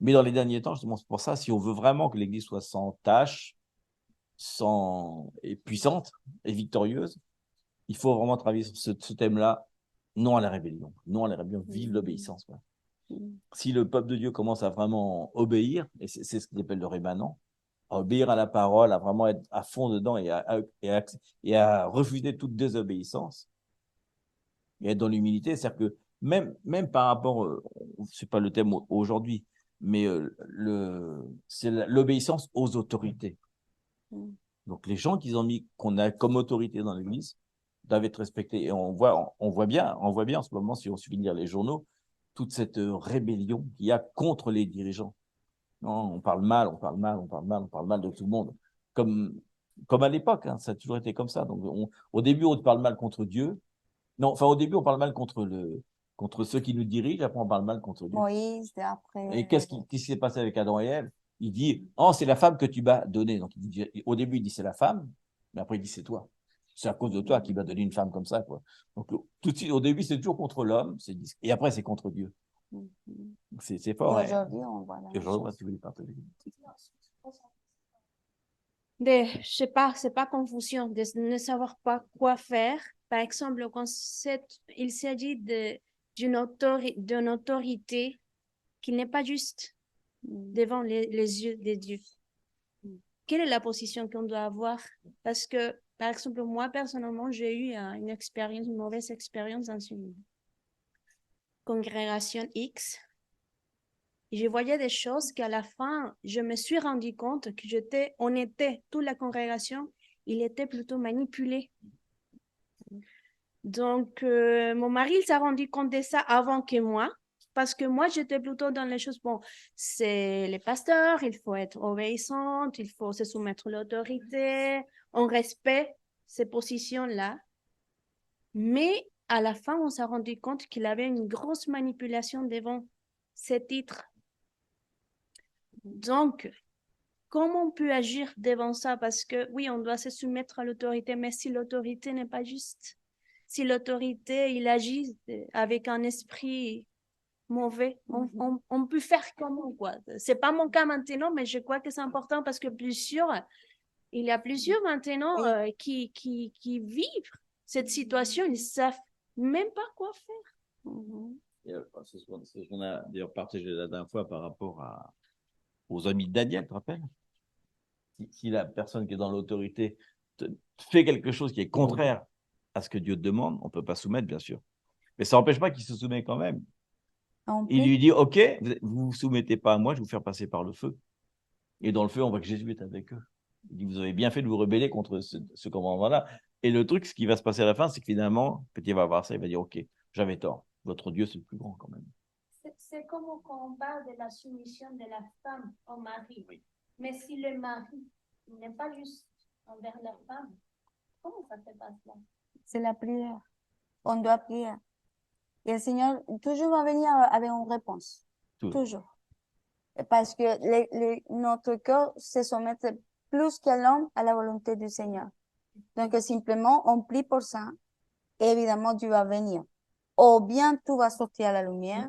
Mais dans les derniers temps, justement, c'est pour ça, si on veut vraiment que l'Église soit sans tâche, et puissante et victorieuse, il faut vraiment travailler sur ce thème-là, non à la rébellion. Non à la rébellion, vive l'obéissance. Si le peuple de Dieu commence à vraiment obéir, et c'est ce qu'il appelle le rémanent, à obéir à la parole, à vraiment être à fond dedans et à refuser toute désobéissance, et être dans l'humilité, c'est-à-dire que même par rapport, c'est pas le thème aujourd'hui, mais c'est l'obéissance aux autorités. Donc les gens qu'on a comme autorité dans l'Église doivent être respectés. Et on voit bien en ce moment, si on suffit de lire les journaux, toute cette rébellion qu'il y a contre les dirigeants. Non, on parle mal de tout le monde. Comme à l'époque, hein, ça a toujours été comme ça. Donc, au début, on parle mal contre Dieu. Non, enfin, au début, on parle mal contre ceux qui nous dirigent. Après, on parle mal contre Dieu. Moïse, après. Et qu'est-ce qui s'est passé avec Adam et Ève? Il dit, oh, c'est la femme que tu m'as donnée. Donc, au début, il dit, c'est la femme. Mais après, il dit, c'est toi. C'est à cause de toi qu'il m'a donné une femme comme ça, quoi. Donc, tout de suite, au début, c'est toujours contre l'homme. Et après, c'est contre Dieu. C'est fort. Et aujourd'hui, on voit et aujourd'hui, tu voulais partager. Je sais pas, c'est pas confusion, de ne savoir pas quoi faire. Par exemple, quand il s'agit d'une autorité qui n'est pas juste devant les yeux des dieux. Quelle est la position qu'on doit avoir? Parce que, par exemple, moi, personnellement, j'ai eu une mauvaise expérience dans une congrégation X. Je voyais des choses qu'à la fin, je me suis rendu compte que toute la congrégation, il était plutôt manipulé. Donc, mon mari, il s'est rendu compte de ça avant que moi, parce que moi, j'étais plutôt dans les choses, bon, c'est les pasteurs, il faut être obéissante, il faut se soumettre à l'autorité, on respecte ces positions-là. Mais à la fin, on s'est rendu compte qu'il avait une grosse manipulation devant ces titres. Donc, comment on peut agir devant ça? Parce que oui, on doit se soumettre à l'autorité, mais si l'autorité n'est pas juste, si l'autorité, il agit avec un esprit mauvais, on peut faire comment, quoi? C'est pas mon cas maintenant, mais je crois que c'est important parce que il y a plusieurs maintenant qui vivent cette situation, ils savent même pas quoi faire. C'est ce qu'on a d'ailleurs partagé la dernière fois par rapport aux amis de Daniel, tu te rappelles? Si la personne qui est dans l'autorité fait quelque chose qui est contraire à ce que Dieu te demande, on ne peut pas soumettre, bien sûr. Mais ça n'empêche pas qu'il se soumet quand même. Il lui dit, OK, vous ne vous soumettez pas à moi, je vais vous faire passer par le feu. Et dans le feu, on voit que Jésus est avec eux. Il dit, vous avez bien fait de vous rebeller contre ce commandement-là. Et le truc, ce qui va se passer à la fin, c'est que finalement, petit va voir ça, il va dire, OK, j'avais tort. Votre Dieu, c'est le plus grand quand même. C'est comme quand on parle de la soumission de la femme au mari. Oui. Mais si le mari n'est pas juste envers la femme, comment ça se passe là? C'est la prière. On doit prier. Et le Seigneur toujours va venir avec une réponse. Toujours. Parce que notre cœur se soumet plus que l'homme à la volonté du Seigneur. Donc, simplement, on prie pour ça. évidemment, Dieu va venir. Ou bien tout va sortir à la lumière,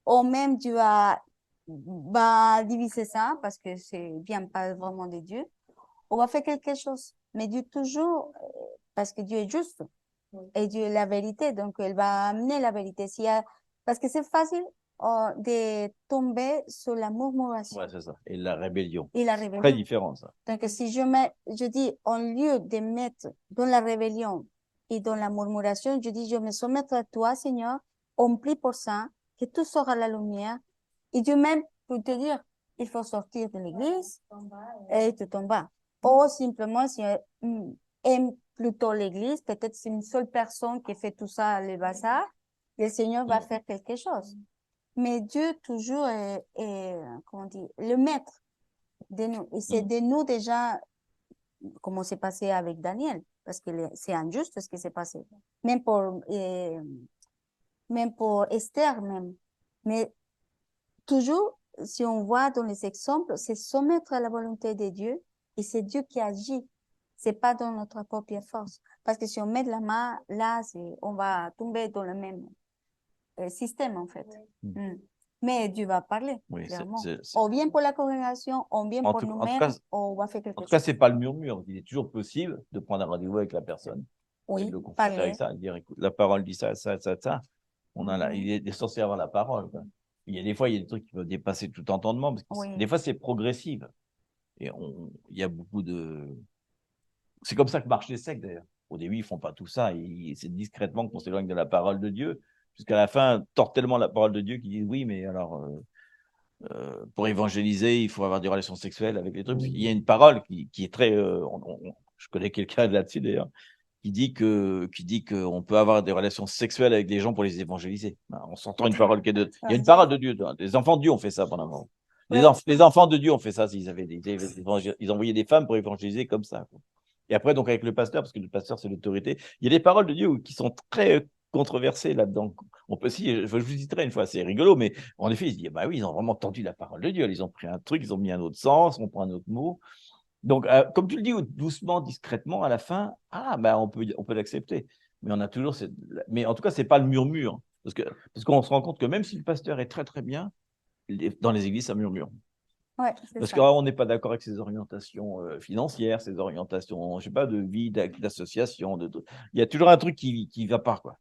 ou même Dieu va diviser ça, parce que c'est bien pas vraiment de Dieu. On va faire quelque chose. Mais Dieu toujours, parce que Dieu est juste, et Dieu est la vérité, donc il va amener la vérité. Parce que c'est facile de tomber sur la murmuration. Ouais, c'est ça. Et la rébellion. Et la Très rébellion. différent, ça. Donc, si je dis, au lieu de mettre dans la rébellion et dans la murmuration, je dis, je me soumets à toi, Seigneur, on prie pour ça, que tout sera à la lumière. Et Dieu même peut te dire, il faut sortir de l'église et tu tombes bas. Ou simplement, si on aime plutôt l'église, peut-être c'est une seule personne qui fait tout ça, le bazar, le Seigneur va faire quelque chose. Mais Dieu toujours comment on dit, le maître de nous. Et c'est de nous déjà, comment c'est passé avec Daniel, parce que c'est injuste ce qui s'est passé. Même pour Esther même. Mais toujours, si on voit dans les exemples, c'est soumettre à la volonté de Dieu et c'est Dieu qui agit. C'est pas dans notre propre force. Parce que si on met de la main, là, on va tomber dans le même système, en fait. Mais Dieu va parler, Oui, clairement. Ou bien pour la congrégation, ou bien pour nous-mêmes, on va faire quelque chose. En tout cas, c'est pas le murmure. Il est toujours possible de prendre un rendez-vous avec la personne. Oui, et de le confronter avec ça, dire, écoute, la parole dit ça, ça, ça, ça. Il est censé avoir la parole, quoi. Il y a des fois, il y a des trucs qui peuvent dépasser tout entendement, parce que des fois, c'est progressif. Et il y a beaucoup de... C'est comme ça que marchent les sectes, d'ailleurs. Au début, ils font pas tout ça. C'est discrètement qu'on s'éloigne de la parole de Dieu, jusqu'à la fin, tordent tellement la parole de Dieu qu'ils disent, oui, mais alors, pour évangéliser, il faut avoir des relations sexuelles avec les trucs. Il y a une parole qui est très... je connais quelqu'un là-dessus, d'ailleurs, qui dit qu'on peut avoir des relations sexuelles avec des gens pour les évangéliser. On s'entend une parole qui est de... Il y a une parole de Dieu. Les enfants de Dieu ont fait ça pendant un moment. Les enfants de Dieu ont fait ça s'ils avaient ils envoyaient des femmes pour évangéliser comme ça, quoi. Et après, donc, avec le pasteur, parce que le pasteur, c'est l'autorité, il y a des paroles de Dieu qui sont très controversées là-dedans. On peut aussi, je vous citerai une fois, c'est rigolo, mais en effet, ils se disent, bah oui, ils ont vraiment tendu la parole de Dieu. Ils ont pris un truc, ils ont mis un autre sens, on prend un autre mot. Donc, comme tu le dis, doucement, discrètement, à la fin, on peut l'accepter. Mais on a toujours mais en tout cas, c'est pas le murmure. Parce qu'on se rend compte que même si le pasteur est très, très bien, dans les églises, ça murmure. Ouais, parce qu'on n'est pas d'accord avec ses orientations financières, ses orientations, je sais pas, de vie, d'association. Il y a toujours un truc qui va pas, quoi.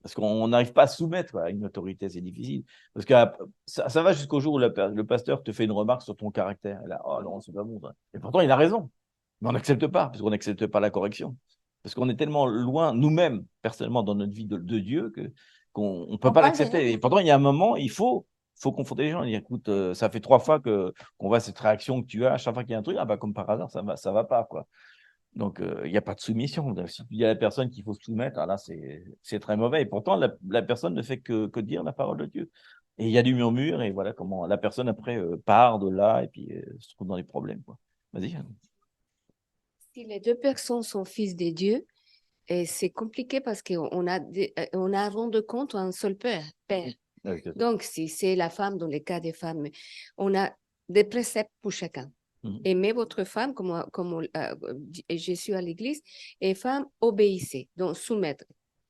Parce qu'on n'arrive pas à soumettre à une autorité, c'est difficile. Parce que ça va jusqu'au jour où le pasteur te fait une remarque sur ton caractère. Et là, oh non, c'est pas bon, ça. Et pourtant, il a raison. Mais on n'accepte pas, parce qu'on n'accepte pas la correction. Parce qu'on est tellement loin, nous-mêmes, personnellement, dans notre vie de Dieu, qu'on ne peut pas l'accepter. Et pourtant, il y a un moment, il faut confronter les gens. Dire, écoute, ça fait 3 fois qu'on voit cette réaction que tu as. À chaque fois qu'il y a un truc, comme par hasard, ça va pas, quoi. Donc, il n'y a pas de soumission. Si tu dis à la personne qu'il faut se soumettre, là, c'est très mauvais. Et pourtant, la personne ne fait que dire la parole de Dieu. Et il y a du murmure, et voilà comment la personne, après, part de là, et puis se trouve dans les problèmes, quoi. Vas-y. Si les 2 personnes sont fils de Dieu, et c'est compliqué parce qu'on a rendu compte un seul père. Donc, si c'est la femme, dans les cas des femmes, on a des préceptes pour chacun. Aimez votre femme comme je suis à l'église, et femme, obéissez, donc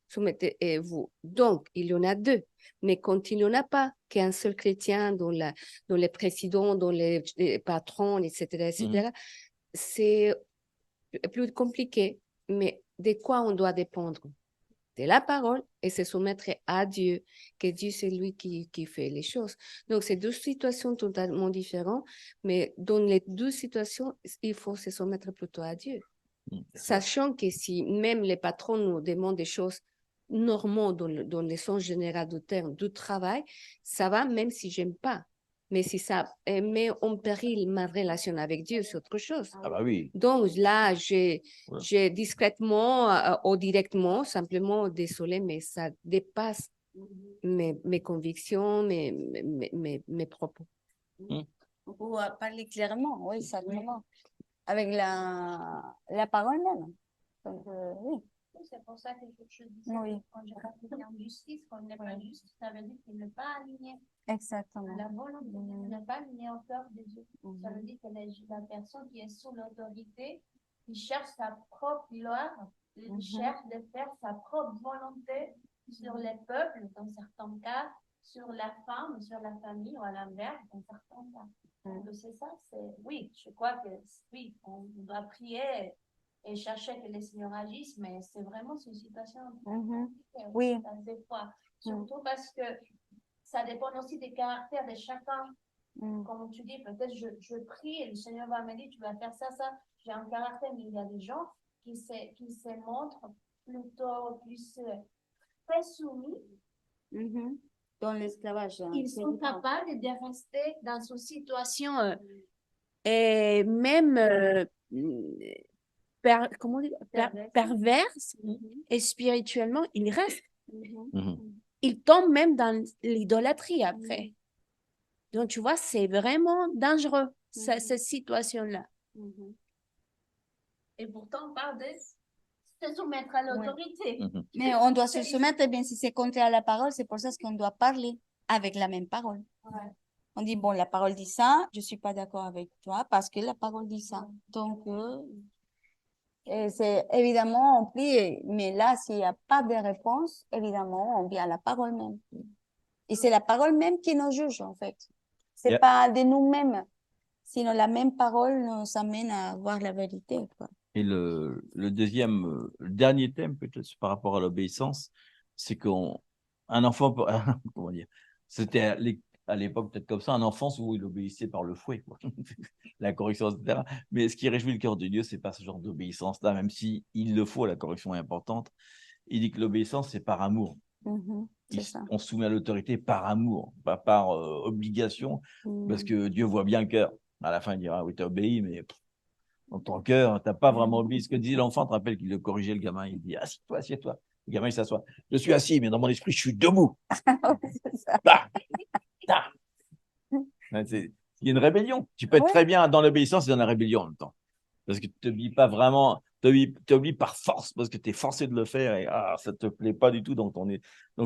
soumettez-vous. Donc, il y en a 2, mais quand il n'y en a pas qu'un seul chrétien dans les présidents, dans les patrons, etc., c'est plus compliqué, mais de quoi on doit dépendre? De la parole et se soumettre à Dieu, que Dieu c'est lui qui fait les choses. Donc, c'est 2 situations totalement différentes, mais dans les 2 situations, il faut se soumettre plutôt à Dieu. Sachant que si même les patrons nous demandent des choses normales dans le sens général du terme du travail, ça va même si j'aime pas. Mais si ça met en péril ma relation avec Dieu, c'est autre chose. Ah bah oui. Donc là, j'ai discrètement ou directement, simplement, désolé, mais ça dépasse mes convictions, mes propos. Pour parler clairement, oui, simplement. Avec la parole même. Donc, oui. C'est pour ça que je disais, quand je racontais en justice, qu'on n'est pas juste, ça veut dire qu'il n'est pas aligné. Exactement. La volonté n'est pas alignée au cœur de Dieu. Ça veut dire que la personne qui est sous l'autorité, qui cherche sa propre gloire, Il cherche de faire sa propre volonté sur les peuples, dans certains cas, sur la femme, sur la famille, ou à l'inverse, dans certains cas. Donc, c'est ça, oui, je crois que oui, on doit prier et chercher que le Seigneur agisse, mais c'est vraiment une situation Oui. des fois. Surtout parce que ça dépend aussi des caractères de chacun. Comme tu dis, peut-être je prie et le Seigneur va me dire, tu vas faire ça, ça. J'ai un caractère, mais il y a des gens qui se montrent plutôt plus très soumis. Dans l'esclavage. Ils sont capables de rester dans une situation et même comment dire, perverse et spirituellement, ils restent. Ils tombent même dans l'idolâtrie après. Donc, tu vois, c'est vraiment dangereux, cette situation-là. Et pourtant, on parle de se soumettre à l'autorité. Mais on doit se soumettre, bien si c'est contraire à la parole, c'est pour ça qu'on doit parler avec la même parole. On dit, bon, la parole dit ça, je ne suis pas d'accord avec toi parce que la parole dit ça. Donc, c'est évidemment, on prie, mais là, s'il n'y a pas de réponse, évidemment, on vient à la parole même. Et c'est la parole même qui nous juge, en fait. C'est pas de nous-mêmes, sinon la même parole nous amène à voir la vérité, quoi. Et le deuxième, le dernier thème, peut-être par rapport à l'obéissance, c'est qu'un enfant, comment dire, c'était à l'époque peut-être comme ça, un enfant, souvent il obéissait par le fouet, quoi. La correction, etc. Mais ce qui réjouit le cœur de Dieu, c'est pas ce genre d'obéissance-là, même si il le faut, la correction est importante. Il dit que l'obéissance, c'est par amour. On se soumet à l'autorité par amour, pas par obligation, parce que Dieu voit bien le cœur. À la fin, il dira, oui, tu as obéi, mais dans ton cœur, tu n'as pas vraiment obéi. Ce que disait l'enfant, tu te rappelles qu'il le corrigeait, le gamin, il dit, assieds-toi, assieds-toi. Le gamin, il s'assoit. Je suis assis, mais dans mon esprit, je suis debout. Il y a une rébellion. Tu peux être très bien dans l'obéissance et dans la rébellion en même temps. Parce que tu t'oublies pas vraiment, tu t'oublies par force, parce que tu es forcé de le faire et ça ne te plaît pas du tout. Donc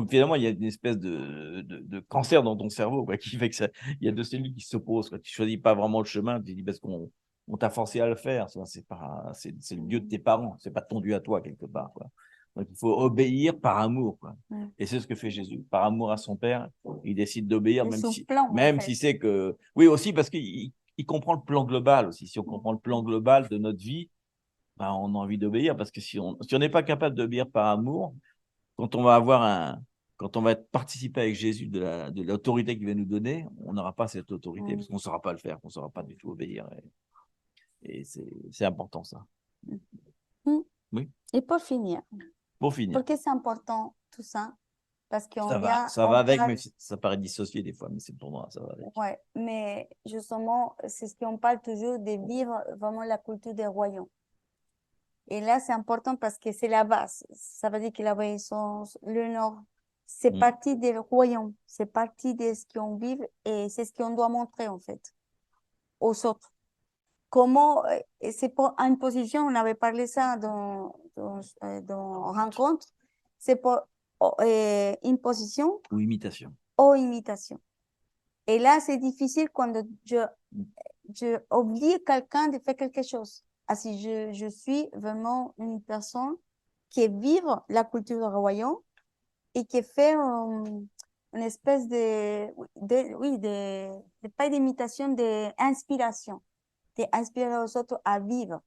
finalement, il y a une espèce de cancer dans ton cerveau, quoi, qui fait que il y a deux cellules qui s'opposent. Tu ne choisis pas vraiment le chemin, tu dis parce qu'on t'a forcé à le faire. C'est le Dieu de tes parents, c'est pas ton Dieu à toi quelque part, quoi. Donc il faut obéir par amour, quoi. Et c'est ce que fait Jésus. Par amour à son Père, il décide d'obéir, même si c'est que. Oui, aussi parce qu'il comprend le plan global aussi. Si on comprend le plan global de notre vie, ben, on a envie d'obéir. Parce que si on n'est pas capable d'obéir par amour, quand on va participer avec Jésus de l'autorité qu'il va nous donner, on n'aura pas cette autorité parce qu'on ne saura pas le faire, on ne saura pas du tout obéir. Et c'est important, ça. Oui. Et pour finir. Pourquoi c'est important tout ça? Parce qu'on ça va avec, mais ça paraît dissocié des fois, mais c'est pour moi, ça va avec. Ouais, mais justement, c'est ce qu'on parle toujours de vivre vraiment la culture des royaumes. Et là, c'est important parce que c'est la base. Ça veut dire que l'obéissance, le Nord, c'est partie des royaumes, c'est partie de ce qu'on vit et c'est ce qu'on doit montrer en fait aux autres. Comment, c'est pour une position, on avait parlé ça dans rencontre, c'est pour une position ou imitation. Et là, c'est difficile quand je oublie quelqu'un de faire quelque chose. Si je suis vraiment une personne qui vivre la culture du royaume et qui fait une espèce pas d'imitation, d'inspiration, d'inspirer aux autres à vivre.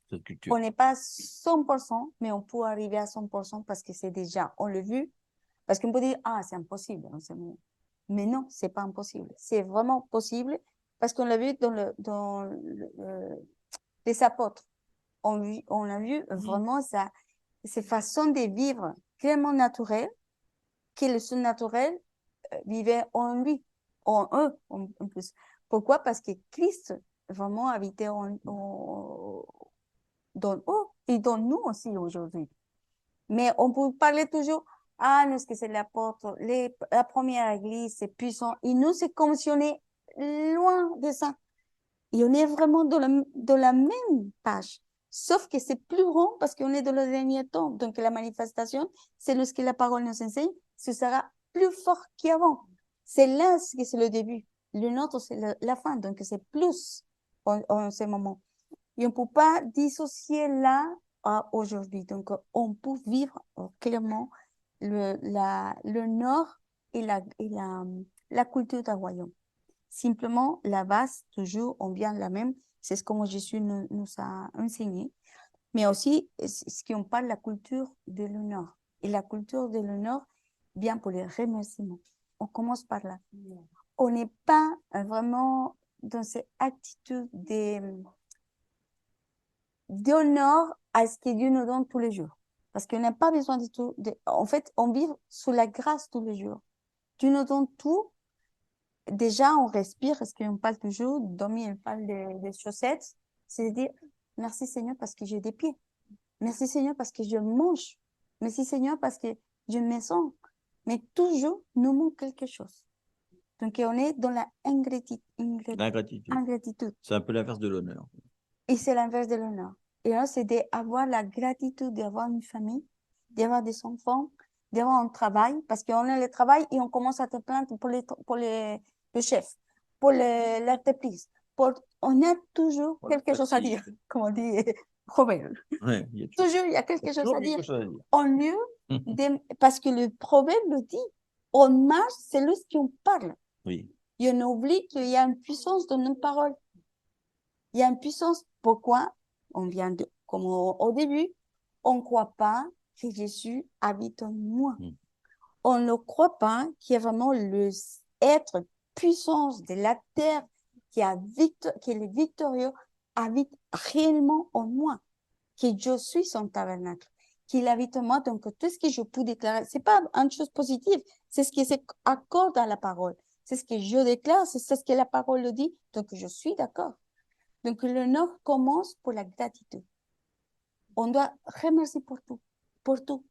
Cette culture. On n'est pas 100%, mais on peut arriver à 100% parce que c'est déjà, on l'a vu, parce qu'on peut dire, c'est impossible. Mais non, c'est pas impossible. C'est vraiment possible parce qu'on l'a vu dans les apôtres. On a vu vraiment ces façons de vivre clairement naturelles, que le surnaturel vivait en lui, en eux en plus. Pourquoi? Parce que Christ vraiment habitait dans eux et dans nous aussi aujourd'hui. Mais on peut parler toujours, nous, ce que c'est l'apôtre, la première église, c'est puissant. Et nous, c'est comme si on est loin de ça. Et on est vraiment dans la même page. Sauf que c'est plus rond parce qu'on est dans le dernier temps. Donc, la manifestation, c'est ce que la parole nous enseigne, ce sera plus fort qu'avant. C'est là que c'est le début. Le nôtre, c'est la fin. Donc, c'est plus en ce moment. Et on ne peut pas dissocier là aujourd'hui. Donc, on peut vivre clairement le nord et la culture d'un royaume. Simplement, la base, toujours, on vient la même. C'est ce que moi, Jésus nous a enseigné. Mais aussi, ce qu'on parle de la culture de l'honneur. Et la culture de l'honneur vient pour les remerciements. On commence par là. On n'est pas vraiment dans cette attitude d'honneur à ce que Dieu nous donne tous les jours. Parce qu'on n'a pas besoin de tout. En fait, on vit sous la grâce tous les jours. Dieu nous donne tout. Déjà, on respire, parce qu'on parle toujours, Domi, elle parle des chaussettes. C'est dire, merci Seigneur parce que j'ai des pieds. Merci Seigneur parce que je mange. Merci Seigneur parce que je me sens. Mais toujours, nous manque quelque chose. Donc, on est dans la ingratitude. C'est un peu l'inverse de l'honneur. Et c'est l'inverse de l'honneur. Et là, c'est d'avoir la gratitude d'avoir une famille, d'avoir des enfants, d'avoir un travail, parce qu'on a le travail et on commence à te plaindre pour le chef, pour l'entreprise. On a toujours quelque chose à dire, comme on dit Robert. Ouais, toujours, il y a quelque chose à dire. En lieu parce que le proverbe le dit, on marche, c'est lui qui on parle. Oui. Et on oublie qu'il y a une puissance dans nos paroles. Il y a une puissance. Pourquoi? On vient de, comme au début, on ne croit pas que Jésus habite en moi. On ne croit pas qu'il y a vraiment l'être puissance de la terre qui est victorieux, habite réellement en moi. Que je suis son tabernacle, qu'il habite en moi. Donc, tout ce que je peux déclarer, c'est pas une chose positive, c'est ce qui s'accorde à la parole. C'est ce que je déclare, c'est ce que la parole dit. Donc, je suis d'accord. Donc, l'honneur commence pour la gratitude. On doit remercier pour tout, pour tout.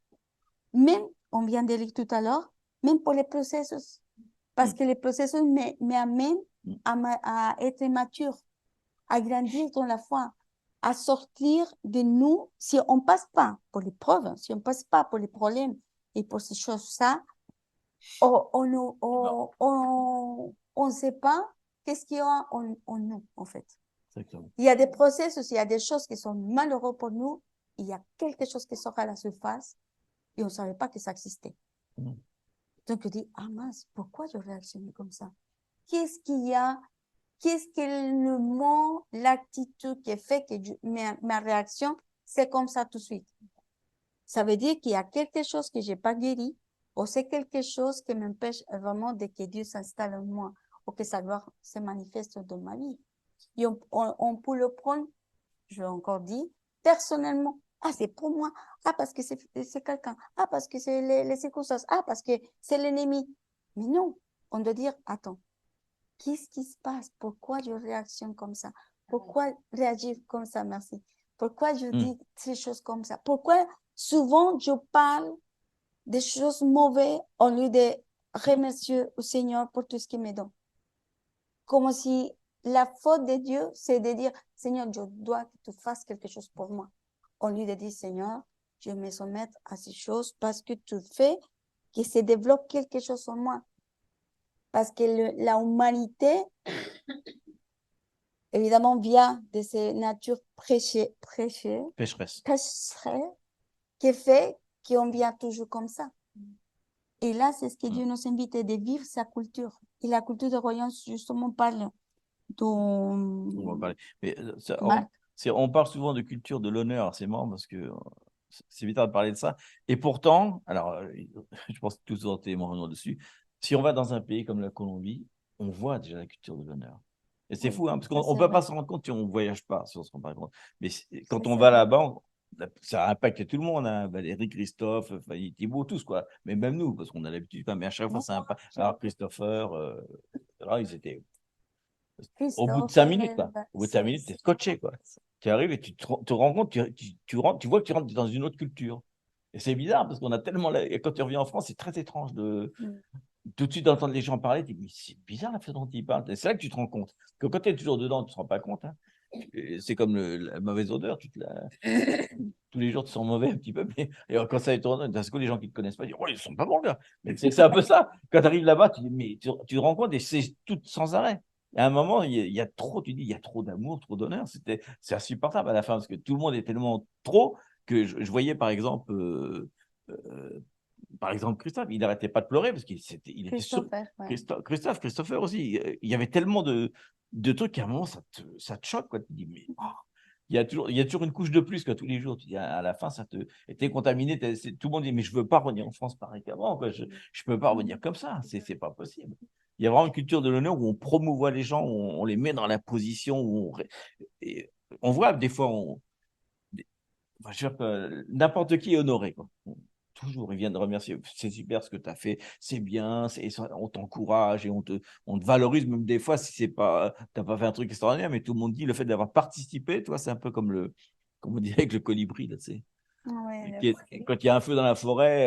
Même, on vient de lire tout à l'heure, même pour les processus. Parce que les processus m'amènent à être mature, à grandir dans la foi, à sortir de nous. Si on passe pas pour les preuves, si on passe pas pour les problèmes et pour ces choses-là, on sait pas qu'est-ce qu'il y a en nous, en fait. Exactement. Il y a des processus, il y a des choses qui sont malheureuses pour nous, il y a quelque chose qui sort à la surface et on ne savait pas que ça existait. Donc, je dis, ah mince, pourquoi je réactionne comme ça? Qu'est-ce qu'il y a? Qu'est-ce que le mot, l'attitude qui fait que ma réaction, c'est comme ça tout de suite? Ça veut dire qu'il y a quelque chose que j'ai pas guéri, ou c'est quelque chose qui m'empêche vraiment de que Dieu s'installe en moi, ou que sa gloire se manifeste dans ma vie. Et on peut le prendre, je l'ai encore dit, personnellement. Ah, c'est pour moi. Ah, parce que c'est quelqu'un. Ah, parce que c'est les circonstances. Ah, parce que c'est l'ennemi. Mais non, on doit dire, attends, qu'est-ce qui se passe? Pourquoi je réactionne comme ça? Pourquoi réagir comme ça? Merci. Pourquoi je dis ces choses comme ça? Pourquoi souvent je parle des choses mauvaises au lieu de remercier au Seigneur pour tout ce qu'il me donne? Comme si la faute de Dieu, c'est de dire, Seigneur, je dois que tu fasses quelque chose pour moi. Au lieu de dire, Seigneur, je vais me soumettre à ces choses parce que tu fais que se développe quelque chose en moi. Parce que la humanité, évidemment, vient de ces natures pécheresses, qui fait qu'on vient toujours comme ça. Et là, c'est ce que Dieu nous invite, de vivre sa culture. Et la culture de royaume, justement, parle dont... Mais on parle souvent de culture de l'honneur, c'est marrant parce que c'est vital de parler de ça. Et pourtant, alors, je pense que tous ont été témoins dessus, si on va dans un pays comme la Colombie, on voit déjà la culture de l'honneur. Et c'est fou, hein, parce qu'on ne peut pas se rendre compte si on ne voyage pas, si on se rend pas compte. Mais quand on va là-bas, ça impacte tout le monde, hein. Valérie, Christophe, Thibault, tous, quoi. Mais même nous, parce qu'on a l'habitude, mais à chaque fois, ça impacte. Alors, Christopher, là, ils étaient... Au bout de 5 minutes, quoi. Au bout de 5 minutes, tu es scotché, quoi. Tu arrives et tu te rends compte, tu vois que tu rentres dans une autre culture. Et c'est bizarre parce qu'on a tellement. Et quand tu reviens en France, c'est très étrange de tout de suite d'entendre les gens parler. Tu dis, mais c'est bizarre la façon dont ils parlent. Et c'est là que tu te rends compte. Que quand tu es toujours dedans, tu ne te rends pas compte. Hein. C'est comme la mauvaise odeur. Tous les jours, tu sens mauvais un petit peu. Mais et quand ça est tourné, d'un coup, les gens qui ne te connaissent pas disent, oh, ils ne sont pas bons, gars. Mais c'est un peu ça. Quand tu arrives là-bas, tu dis, mais tu te rends compte et c'est tout sans arrêt. Et à un moment, il y a trop, tu dis, il y a trop d'amour, trop d'honneur. C'est insupportable à la fin parce que tout le monde est tellement trop que je voyais par exemple Christophe, il n'arrêtait pas de pleurer parce qu'il était sur Christopher aussi. Il y avait tellement de trucs qu'à un moment, ça te choque, quoi. Tu te dis, mais il y a toujours une couche de plus que tous les jours. Tu dis, à la fin, ça était contaminé. Tout le monde dit, mais je ne veux pas revenir en France pareil qu'avant, quoi. Je ne peux pas revenir comme ça. C'est pas possible. Il y a vraiment une culture de l'honneur où on promouvoit les gens, où on les met dans la position où on voit des fois, n'importe qui est honoré, quoi. Toujours, ils viennent de remercier. C'est super ce que tu as fait, c'est bien, on t'encourage et on te valorise, même des fois, si tu n'as pas fait un truc extraordinaire, mais tout le monde dit le fait d'avoir participé, toi, c'est un peu comme on dirait avec le colibri, là, tu sais. Ouais, Quand il y a un feu dans la forêt,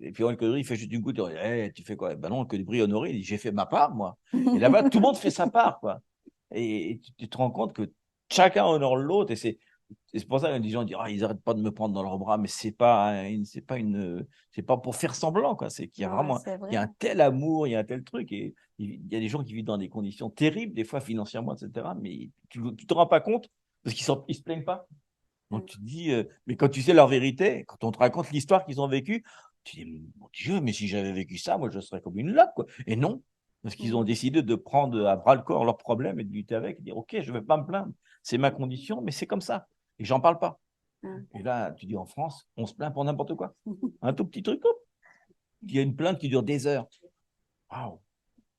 et puis le colibri, il fait juste une goutte, hey, tu fais quoi? Ben non, le colibri honoré, il dit, j'ai fait ma part, moi. Et là-bas, tout le monde fait sa part, quoi. Et tu te rends compte que chacun honore l'autre, et c'est pour ça que les gens disent, ils n'arrêtent pas de me prendre dans leurs bras, mais c'est pas pour faire semblant, quoi. C'est qu'il y a vraiment, il y a un tel amour, il y a un tel truc, et il y a des gens qui vivent dans des conditions terribles, des fois financièrement, etc. Mais tu te rends pas compte parce qu'ils se plaignent pas. Donc tu te dis, mais quand tu sais leur vérité, quand on te raconte l'histoire qu'ils ont vécue, tu dis, mon Dieu, mais si j'avais vécu ça, moi je serais comme une loque, quoi. Et non, parce qu'ils ont décidé de prendre à bras le corps leurs problèmes et de lutter avec, et de dire, ok, je ne vais pas me plaindre, c'est ma condition, mais c'est comme ça. Et j'en parle pas. Et là, tu dis en France, on se plaint pour n'importe quoi. Un tout petit truc, il y a une plainte qui dure des heures. Waouh,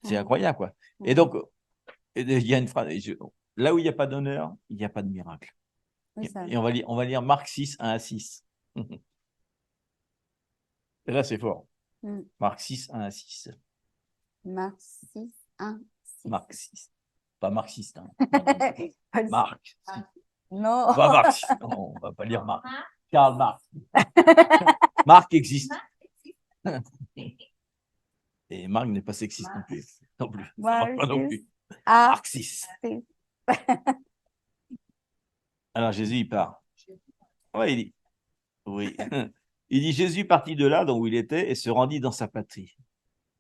c'est incroyable, quoi. Et donc, il y a une phrase, là où il n'y a pas d'honneur, il n'y a pas de miracle. Et on va lire Marc 6, 1 à 6. Et là, c'est fort. Marc 6, 1 à 6. Marc 6, 1, 6. Marc 6. Pas marxiste. Hein. Marc. Non. Pas Marx. Non, on ne va pas lire Marc. Karl Marx. Marc existe. Et Marc n'est pas sexiste non plus. Non plus. Pas non plus. Marxiste. Alors Jésus, il part. Ouais, il dit. Oui. Il dit Jésus partit de là, où il était, et se rendit dans sa patrie.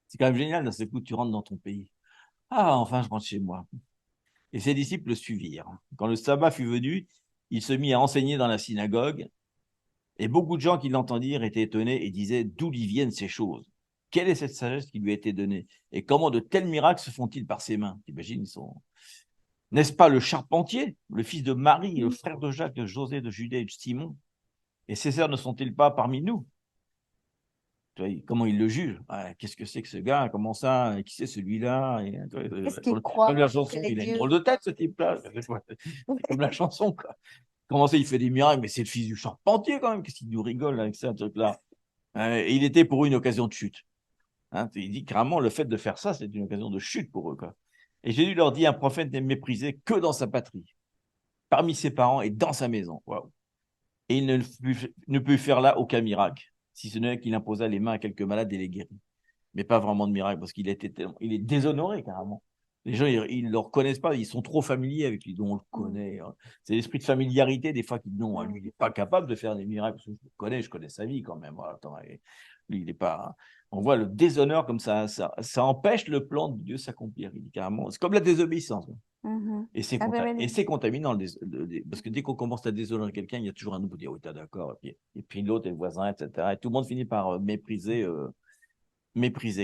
C'est quand même génial, d'un seul coup, tu rentres dans ton pays. Ah, enfin, je rentre chez moi. Et ses disciples le suivirent. Quand le sabbat fut venu, il se mit à enseigner dans la synagogue, et beaucoup de gens qui l'entendirent étaient étonnés et disaient d'où lui viennent ces choses. Quelle est cette sagesse qui lui a été donnée? Et comment de tels miracles se font-ils par ses mains? T'imagines, n'est-ce pas le charpentier, le fils de Marie, le frère de Jacques, de José, de Judée et de Simon? Et ces sœurs ne sont-ils pas parmi nous? Comment il le juge? Qu'est-ce que c'est que ce gars? Comment ça? Qui c'est celui-là? Qu'est-ce qu'il croit? Comme la chanson, il a une drôle de tête, ce type-là. Comme la chanson, quoi. Comment ça, il fait des miracles? Mais c'est le fils du charpentier, quand même. Qu'est-ce qu'il nous rigole avec ça, truc-là? Et il était pour eux une occasion de chute. Hein, il dit carrément, le fait de faire ça, c'est une occasion de chute pour eux, quoi. Et Jésus leur dit, un prophète n'est méprisé que dans sa patrie, parmi ses parents et dans sa maison. Waouh. Et il ne peut faire là aucun miracle, si ce n'est qu'il imposa les mains à quelques malades et les guérit. Mais pas vraiment de miracle, parce qu'il il est déshonoré carrément. Les gens, ils ne le reconnaissent pas, ils sont trop familiers avec lui, dont on le connaît. Hein. C'est l'esprit de familiarité, des fois, qui dit non, lui, il n'est pas capable de faire des miracles, parce que je connais sa vie quand même. Voilà, attends, lui, il n'est pas. On voit le déshonneur comme ça empêche le plan de Dieu s'accomplir. Il dit carrément, c'est comme la désobéissance. Et c'est contaminant, parce que dès qu'on commence à déshonorer quelqu'un, il y a toujours un nouveau qui dit, oui, t'es d'accord, et puis l'autre, et le voisin, etc. Et tout le monde finit par mépriser,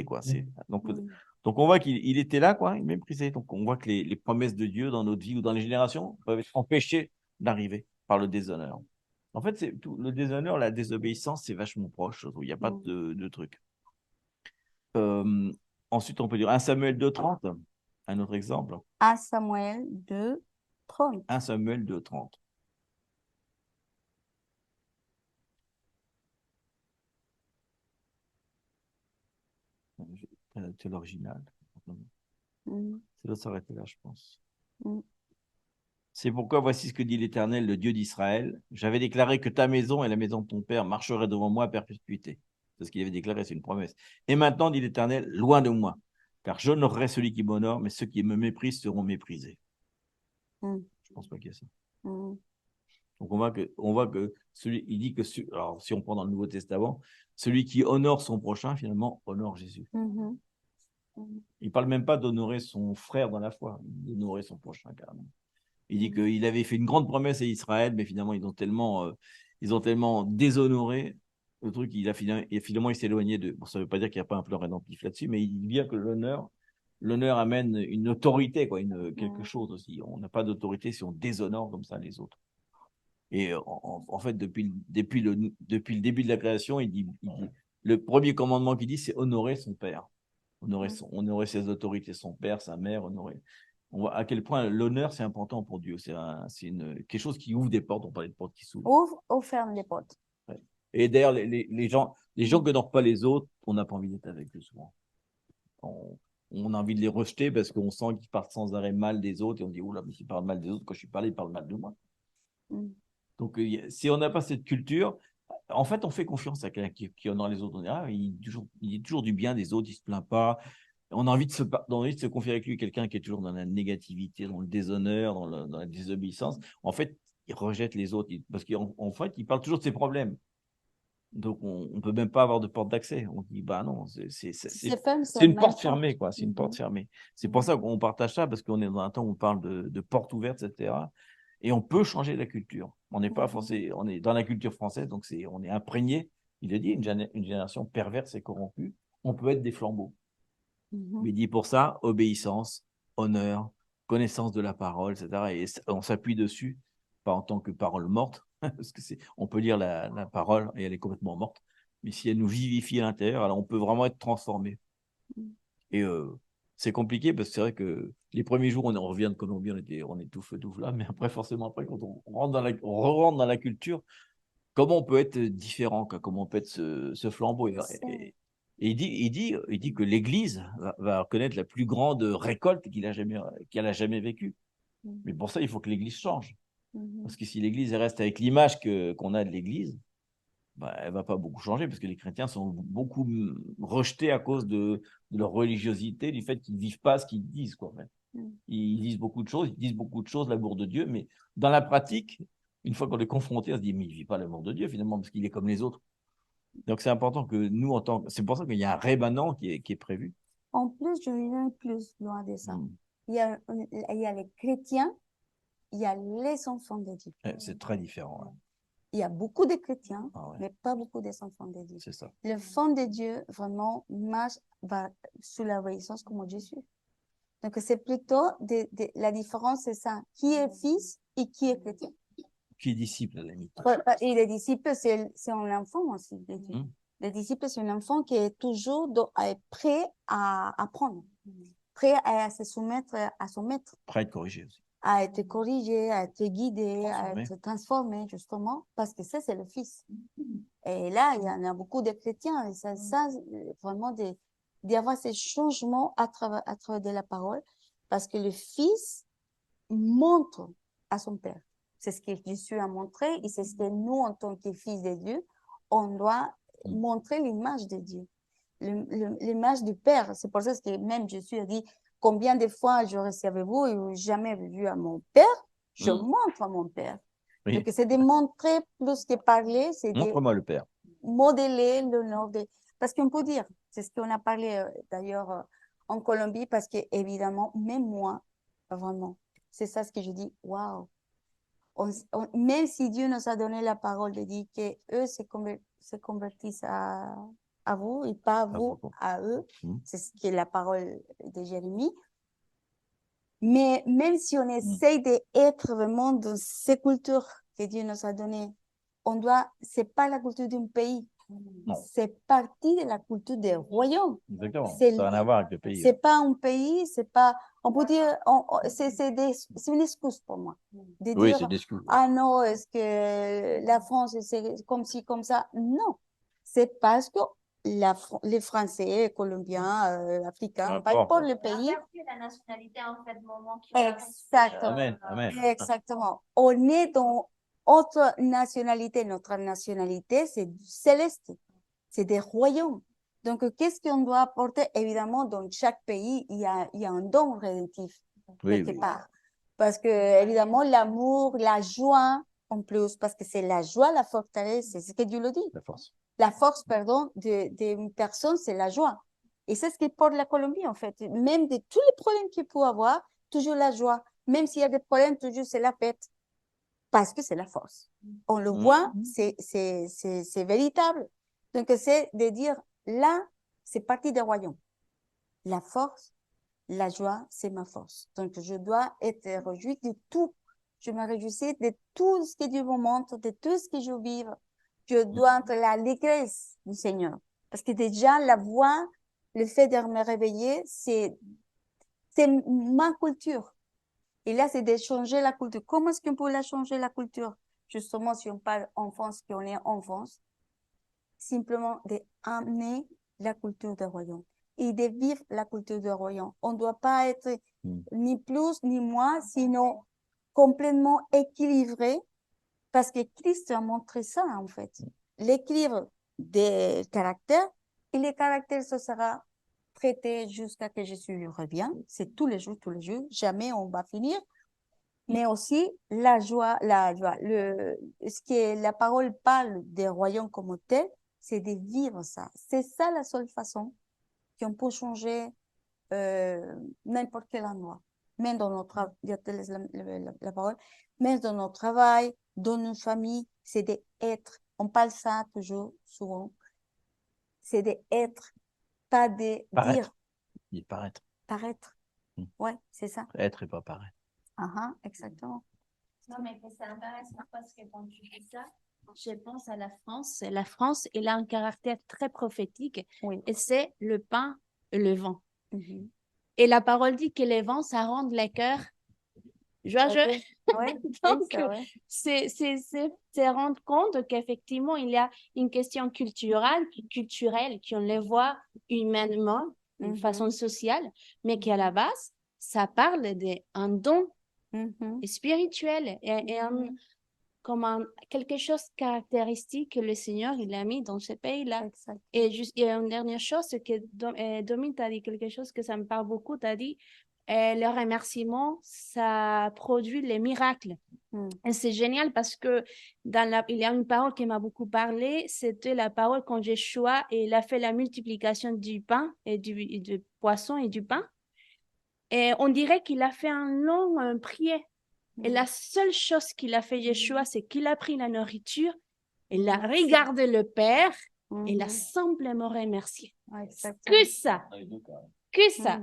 quoi. Donc on voit qu'il était là, quoi, il méprisait. Donc on voit que les promesses de Dieu dans notre vie ou dans les générations peuvent être empêchées d'arriver par le déshonneur. En fait, le déshonneur, la désobéissance, c'est vachement proche. Il n'y a pas de truc. Ensuite, on peut dire 1 Samuel 2,30, un autre exemple. 1 Samuel 2,30. 1 Samuel 2,30. C'est l'original. Ça doit s'arrêter là, je pense. C'est pourquoi voici ce que dit l'Éternel, le Dieu d'Israël. J'avais déclaré que ta maison et la maison de ton père marcheraient devant moi à perpétuité. C'est ce qu'il avait déclaré, c'est une promesse. Et maintenant, dit l'Éternel, loin de moi, car j'honorerai celui qui m'honore, mais ceux qui me méprisent seront méprisés. Je ne pense pas qu'il y a ça. Donc on voit que il dit que, alors si on prend dans le Nouveau Testament, celui qui honore son prochain, finalement, honore Jésus. Il ne parle même pas d'honorer son frère dans la foi, d'honorer son prochain, carrément. Il dit qu'il avait fait une grande promesse à Israël, mais finalement, ils ils ont tellement déshonoré le truc, finalement, il s'est éloigné de. Bon, ça ne veut pas dire qu'il n'y a pas un plan rédemptif là-dessus, mais il dit bien que l'honneur amène une autorité, quoi, quelque chose aussi. On n'a pas d'autorité si on déshonore comme ça les autres. Et en fait, depuis le début de la création, il dit le premier commandement qu'il dit, c'est honorer son père, honorer ses autorités, son père, sa mère, honorer. On voit à quel point l'honneur, c'est important pour Dieu. C'est quelque chose qui ouvre des portes. On parlait de portes qui s'ouvrent. Ouvre ou ferme les portes. Ouais. Et d'ailleurs, les gens qui n'honorent pas les autres, on n'a pas envie d'être avec eux souvent. On a envie de les rejeter parce qu'on sent qu'ils parlent sans arrêt mal des autres et on dit, oula, mais s'ils parlent mal des autres, quand je suis parlé, ils parlent mal de moi. Donc, si on n'a pas cette culture, en fait, on fait confiance à quelqu'un qui honore les autres. On dit, ah, il dit toujours du bien des autres, il ne se plaint pas. On a envie de se confier avec lui, quelqu'un qui est toujours dans la négativité, dans le déshonneur, dans la désobéissance. En fait, il rejette les autres parce qu'en fait, il parle toujours de ses problèmes. Donc, on ne peut même pas avoir de porte d'accès. On dit, bah non, c'est une porte fermée, quoi. C'est une porte fermée. C'est pour ça qu'on partage ça, parce qu'on est dans un temps où on parle de porte ouverte, etc. Et on peut changer la culture. On n'est pas forcé, on est dans la culture française, donc on est imprégné. Il a dit, une génération perverse et corrompue. On peut être des flambeaux. Mais il dit pour ça, obéissance, honneur, connaissance de la parole, etc. Et on s'appuie dessus, pas en tant que parole morte, parce que on peut lire la parole et elle est complètement morte. Mais si elle nous vivifie à l'intérieur, alors on peut vraiment être transformé. Et c'est compliqué parce que c'est vrai que les premiers jours, on revient de Colombie, on est tout feu, tout là. Mais après, forcément, quand on rentre dans la culture, comment on peut être différent, comment on peut être ce flambeau. Et il dit que l'Église va connaître la plus grande récolte qu'elle a jamais vécue. Mais pour ça, il faut que l'Église change. Parce que si l'Église reste avec l'image qu'on a de l'Église, bah, elle ne va pas beaucoup changer parce que les chrétiens sont beaucoup rejetés à cause de leur religiosité, du fait qu'ils ne vivent pas ce qu'ils disent, quoi. Ils disent beaucoup de choses, l'amour de Dieu, mais dans la pratique, une fois qu'on est confronté, on se dit, mais il ne vit pas l'amour de Dieu finalement parce qu'il est comme les autres. Donc c'est important que nous, c'est pour ça qu'il y a un rémanent qui est prévu. En plus, je viens plus loin de ça. Il y a les chrétiens, il y a les enfants de Dieu. C'est très différent. Il y a beaucoup de chrétiens, mais pas beaucoup des enfants de Dieu. C'est ça. L'enfant de Dieu, vraiment, marche sous l'obéissance comme Jésus. Donc, c'est plutôt la différence, c'est ça. Qui est fils et qui est chrétien? Qui est disciple, à la limite. Et les disciples, c'est un enfant aussi de Dieu. Les disciples, c'est un enfant qui est toujours prêt à apprendre, prêt à se soumettre à son maître. Prêt à être corrigé aussi. À être corrigé, à être guidé, à être transformé, justement, parce que ça, c'est le Fils. Et là, il y en a beaucoup de chrétiens, et ça vraiment, d'y avoir ces changements à travers de la parole, parce que le Fils montre à son Père. C'est ce que Jésus a montré, et c'est ce que nous, en tant que fils de Dieu, on doit montrer l'image de Dieu, l'image du Père. C'est pour ça que même Jésus a dit, combien de fois je reste avec vous et jamais vu à mon Père, je montre à mon Père. Oui. Donc, c'est de montrer plus que parler, c'est montre-moi le Père. Modeler l'honneur de... Parce qu'on peut dire, c'est ce qu'on a parlé d'ailleurs en Colombie, parce que évidemment, même moi, vraiment, c'est ça ce que je dis, waouh. Même si Dieu nous a donné la parole de dire qu'eux se convertissent à vous et pas vous à eux. C'est ce qui est la parole de Jérémie. Mais même si on essaye d'être vraiment dans ces cultures que Dieu nous a données, c'est pas la culture d'un pays. C'est partie de la culture des royaumes. Exactement. Ça n'a rien à voir avec le pays. C'est pas un pays, c'est pas, on peut dire, c'est une excuse pour moi. De dire, c'est une excuse. Ah non, est-ce que la France, c'est comme ci, comme ça? Non. C'est parce que les Français, les Colombiens, Africains, pas importe le pays. La nationalité, en fait, moment qui Exactement. Amen, amen. Exactement. On est dans autre nationalité. Notre nationalité, c'est céleste. C'est des royaumes. Donc, qu'est-ce qu'on doit apporter? Évidemment, dans chaque pays, il y a un don rédemptif, quelque part. Parce que, évidemment, l'amour, la joie, en plus, parce que c'est la joie, la forteresse, c'est ce que Dieu le dit. La force. La force, pardon, d'une personne, c'est la joie. Et c'est ce qui porte la Colombie, en fait. Même de tous les problèmes qu'il peut avoir, toujours la joie. Même s'il y a des problèmes, toujours c'est la fête. parce que c'est la force. On le voit, c'est véritable. Donc, c'est de dire, là, c'est parti des royaumes. La force, la joie, c'est ma force. Donc, je dois être réjouie de tout. Je me réjouissais de tout ce que Dieu me montre, de tout ce que je vis. Je dois être l'allégresse du Seigneur. Parce que déjà, la voix, le fait de me réveiller, c'est ma culture. Et là, c'est de changer la culture. Comment est-ce qu'on peut la changer, la culture? Justement, si on parle enfance, qu'on est enfance, simplement d'amener la culture du royaume et de vivre la culture du royaume. On ne doit pas être ni plus ni moins, sinon complètement équilibré, parce que Christ a montré ça, en fait. L'équilibre des caractères, et les caractères, ce sera traité jusqu'à que Jésus revienne. C'est tous les jours, jamais on va finir. Mais aussi la joie, ce que la parole parle des royaumes comme tel, c'est de vivre ça. C'est ça la seule façon qu'on peut changer n'importe quel endroit. Même dans notre travail, la parole, même dans notre travail, dans nos familles, c'est d'être. On parle ça toujours, souvent. C'est d'être, pas de dire. Il paraître. Paraître. Ouais, c'est ça. Être et pas paraître. Exactement. Non, mais c'est intéressant parce que quand tu dis ça, je pense à la France. La France, elle a un caractère très prophétique. Oui. Et c'est le pain et le vent. Et la parole dit que les vents, ça rend les cœurs joyeux. Ouais, donc, c'est rendre compte qu'effectivement, il y a une question culturelle qu'on les voit humainement, de façon sociale, mais qu'à la base, ça parle d'un don spirituel et quelque chose de caractéristique que le Seigneur il a mis dans ce pays-là. Et il y a une dernière chose que Dominique t'a dit quelque chose que ça me parle beaucoup. Tu as dit le remerciement, ça produit les miracles. Et c'est génial parce que il y a une parole qui m'a beaucoup parlé, c'était la parole quand Jésus il a fait la multiplication du pain et du poisson et du pain. Et on dirait qu'il a fait un long prière. Et la seule chose qu'il a fait Yeshua, c'est qu'il a pris la nourriture, il a regardé le Père, et il a simplement remercié. Que ça. Que ça.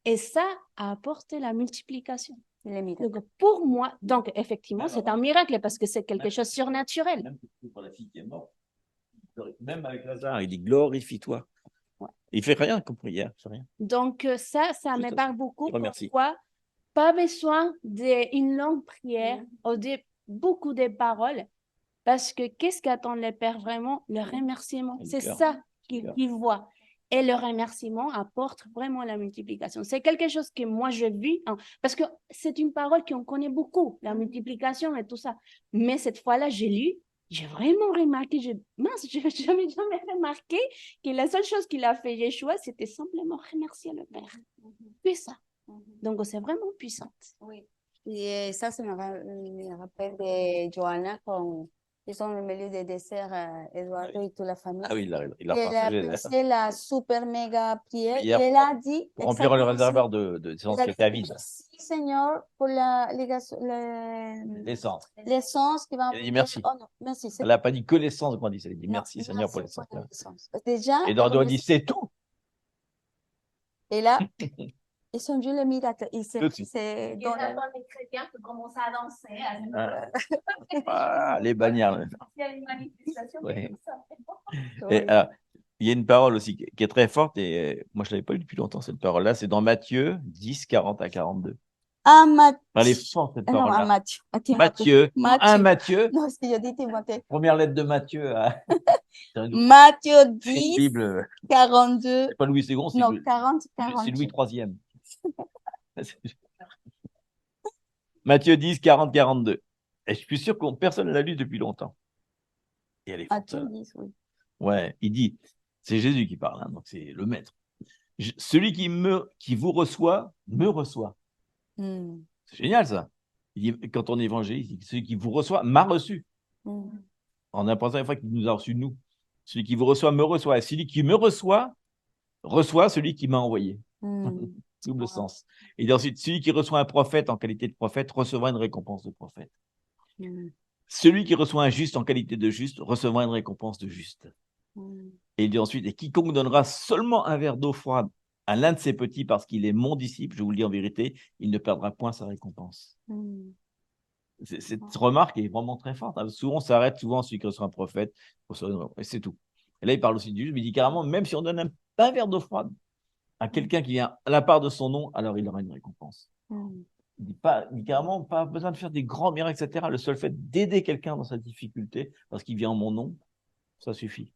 Et ça a apporté la multiplication. Donc, pour moi, donc effectivement, c'est un miracle parce que c'est quelque chose de surnaturel. Même pour la fille qui est morte, même avec Lazare, il dit glorifie-toi. Il fait rien comme prière, c'est rien. Donc, ça me parle beaucoup. Remercie. Pourquoi? Pas besoin d'une longue prière ou beaucoup de paroles, parce que qu'est-ce qu'attend le Père vraiment? Le remerciement. C'est ça qu'il voit. Et le remerciement apporte vraiment la multiplication. C'est quelque chose que moi je vis, parce que c'est une parole qu'on connaît beaucoup, la multiplication et tout ça. Mais cette fois-là, j'ai lu, j'ai vraiment remarqué, je n'avais jamais remarqué que la seule chose qu'il a fait Yeshua, c'était simplement remercier le Père. Puis ça. Donc, c'est vraiment puissant. Oui. Et ça me rappelle de Johanna quand ils sont au milieu des desserts, Eduardo et toute la famille. Ah oui, il a passé la super méga prière. Hier, et elle a dit. Pour remplir le réservoir d'essence qui était à vide. Merci, Seigneur, pour L'essence. L'essence qui va. Elle a dit merci. Oh non, merci. Elle n'a pas dit que l'essence, elle a dit merci, Seigneur, pour l'essence. Déjà. Et Eduardo a dit c'est tout. Et là. Ils sont juste le miracle. C'est dans les chrétiens qui commencent à danser. Les bannières. Il y a une manifestation. Et, alors, il y a une parole aussi qui est très forte et moi je ne l'avais pas lu depuis longtemps cette parole-là. C'est dans Matthieu 10, 40 à 42. Ah, Matthieu. Elle est forte cette parole-là. Non, Matthieu. Matthieu. Matthieu. Non, c'est que je dis Timothée. Première lettre de Matthieu. Matthieu 10, Bible. 42. C'est pas Louis II, c'est 40. C'est Louis III. Matthieu 10, 40, 42. Et je suis sûr que personne ne l'a lu depuis longtemps. Et elle est forte. Matthieu 10, oui. Ouais, il dit, c'est Jésus qui parle, donc c'est le maître. Celui qui vous reçoit, me reçoit. C'est génial ça. Il dit, quand on évangélise, il dit, celui qui vous reçoit m'a reçu. En important une fois qu'il nous a reçus nous. Celui qui vous reçoit me reçoit. Et celui qui me reçoit celui qui m'a envoyé. Double sens. Et ensuite, celui qui reçoit un prophète en qualité de prophète recevra une récompense de prophète. Celui qui reçoit un juste en qualité de juste recevra une récompense de juste. Et il dit ensuite, et quiconque donnera seulement un verre d'eau froide à l'un de ses petits parce qu'il est mon disciple, je vous le dis en vérité, il ne perdra point sa récompense. Cette remarque est vraiment très forte. Souvent, on s'arrête souvent celui qui reçoit un prophète, et c'est tout. Et là, il parle aussi du juste, mais il dit carrément, même si on donne un verre d'eau froide à quelqu'un qui vient à la part de son nom, alors il aura une récompense. Il dit carrément, pas besoin de faire des grands miracles, etc. Le seul fait d'aider quelqu'un dans sa difficulté, parce qu'il vient en mon nom, ça suffit.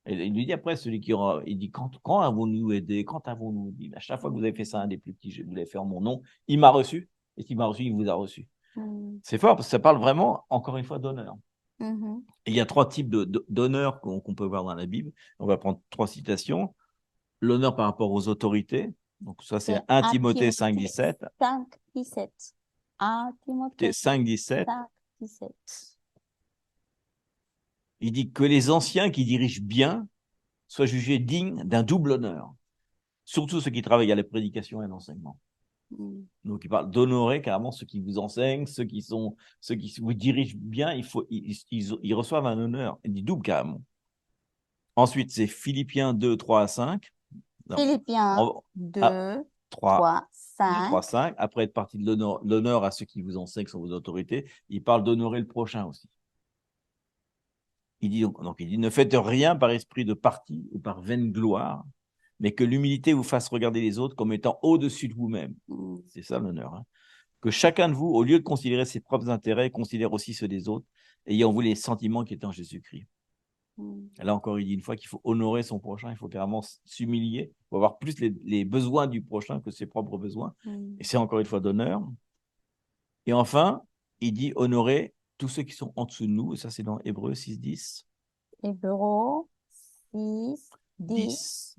Et il lui dit après, celui qui aura, il dit, quand avons-nous aidé, quand avons-nous dit, à chaque fois que vous avez fait ça, un des plus petits, je vous l'ai fait en mon nom, il m'a reçu, et s'il m'a reçu, il vous a reçu. C'est fort, parce que ça parle vraiment, encore une fois, d'honneur. Et il y a 3 types d'honneur qu'on peut voir dans la Bible. On va prendre 3 citations. L'honneur par rapport aux autorités. Donc ça, c'est 1 Timothée 5, 17. 5, 17. 1 Timothée 5, 17. 5, 17. Il dit que les anciens qui dirigent bien soient jugés dignes d'un double honneur. Surtout ceux qui travaillent à la prédication et à l'enseignement. Donc il parle d'honorer carrément ceux qui vous enseignent, ceux qui vous dirigent bien, ils reçoivent un honneur. Il dit double carrément. Ensuite, c'est Philippiens 2, 3 à 5. Philippiens 2, 3, 5. Après être parti de l'honneur à ceux qui vous enseignent, qui sont vos autorités, il parle d'honorer le prochain aussi. Il dit donc il dit, ne faites rien par esprit de parti ou par vaine gloire, mais que l'humilité vous fasse regarder les autres comme étant au-dessus de vous-même. C'est ça l'honneur. Hein. Que chacun de vous, au lieu de considérer ses propres intérêts, considère aussi ceux des autres, ayant vous les sentiments qui étaient en Jésus-Christ. Là encore, il dit une fois qu'il faut honorer son prochain, il faut carrément s'humilier, il faut avoir plus les besoins du prochain que ses propres besoins. Et c'est encore une fois d'honneur. Et enfin, il dit honorer tous ceux qui sont en dessous de nous, et ça c'est dans Hébreux 6, 10. Hébreux 6, 10.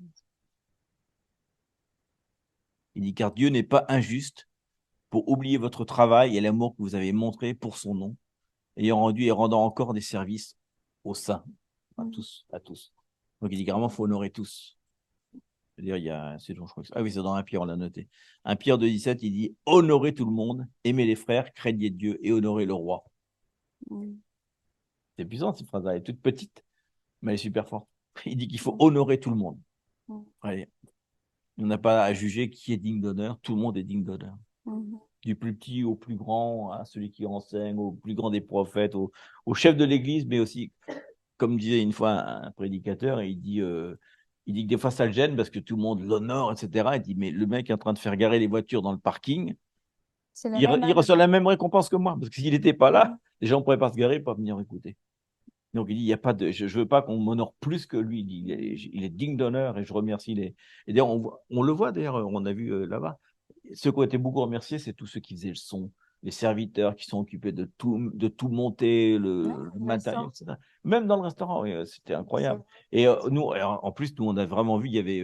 Il dit, car Dieu n'est pas injuste pour oublier votre travail et l'amour que vous avez montré pour son nom, ayant rendu et rendant encore des services aux saints, à tous. Donc il dit carrément, il faut honorer tous. C'est-à-dire, il y a, je crois que ah oui, c'est dans 1 Pierre, on l'a noté. 1 Pierre 2, 17, il dit, honorez tout le monde, aimez les frères, craignez Dieu et honorez le roi. C'est puissant cette phrase-là, elle est toute petite, mais elle est super forte. Il dit qu'il faut honorer tout le monde. Allez. On n'a pas à juger qui est digne d'honneur, tout le monde est digne d'honneur. Du plus petit au plus grand, à celui qui enseigne, au plus grand des prophètes, au chef de l'église, mais aussi, comme disait une fois un prédicateur, il dit que des fois ça le gêne parce que tout le monde l'honore, etc. Il dit, mais le mec est en train de faire garer les voitures dans le parking, il reçoit la même récompense que moi, parce que s'il n'était pas là, les gens ne pourraient pas se garer, pas venir écouter. Donc il dit, il y a pas de, je ne veux pas qu'on m'honore plus que lui. Il est digne d'honneur et je remercie les. Et d'ailleurs, on le voit d'ailleurs, on a vu là-bas. Ceux qui ont été beaucoup remerciés, c'est tous ceux qui faisaient le son, les serviteurs qui sont occupés de tout monter, le matériel, etc. Même dans le restaurant, oui, c'était incroyable. Et nous, en plus, nous, on a vraiment vu, il y avait,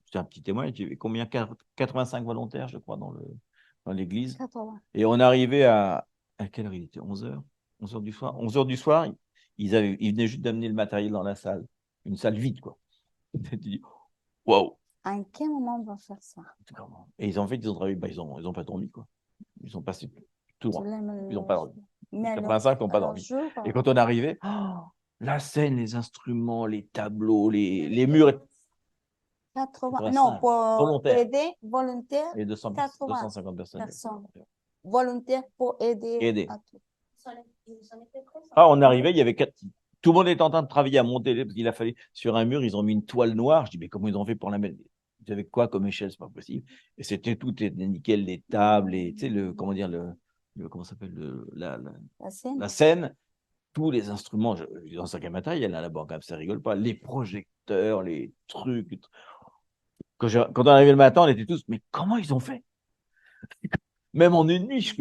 c'était un petit témoignage, il y avait combien 85 volontaires, je crois, dans l'église. Et on arrivait à quelle heure il était 11h 11h du soir. 11h du soir, ils venaient juste d'amener le matériel dans la salle. Une salle vide, quoi. Tu dis, waouh! À quel moment on va faire ça? Et ils ont travaillé, ils ont pas dormi, quoi. Ils ont passé tout droit. Ils n'ont pas dormi. 85 n'ont pas dormi. Et quand on arrivait, la scène, les instruments, les tableaux, les murs. 80, non, pour volontaires. aider, volontaire. Et 250 personnes. Volontaires pour aider. À tout. On arrivait, il y avait 4. Tout le monde était en train de travailler à monter, parce qu'il a fallu, sur un mur, ils ont mis une toile noire. Je dis, mais comment ils ont fait pour la mettre? Vous avez quoi comme échelle? C'est pas possible. Et c'était tout était nickel, les tables, et tu sais, comment dire, comment ça s'appelle, la scène, tous les instruments, dans un matériel, à la banque, ça rigole pas, les projecteurs, les trucs. Quand on arrivait le matin, on était tous, mais comment ils ont fait? Même en une nuit,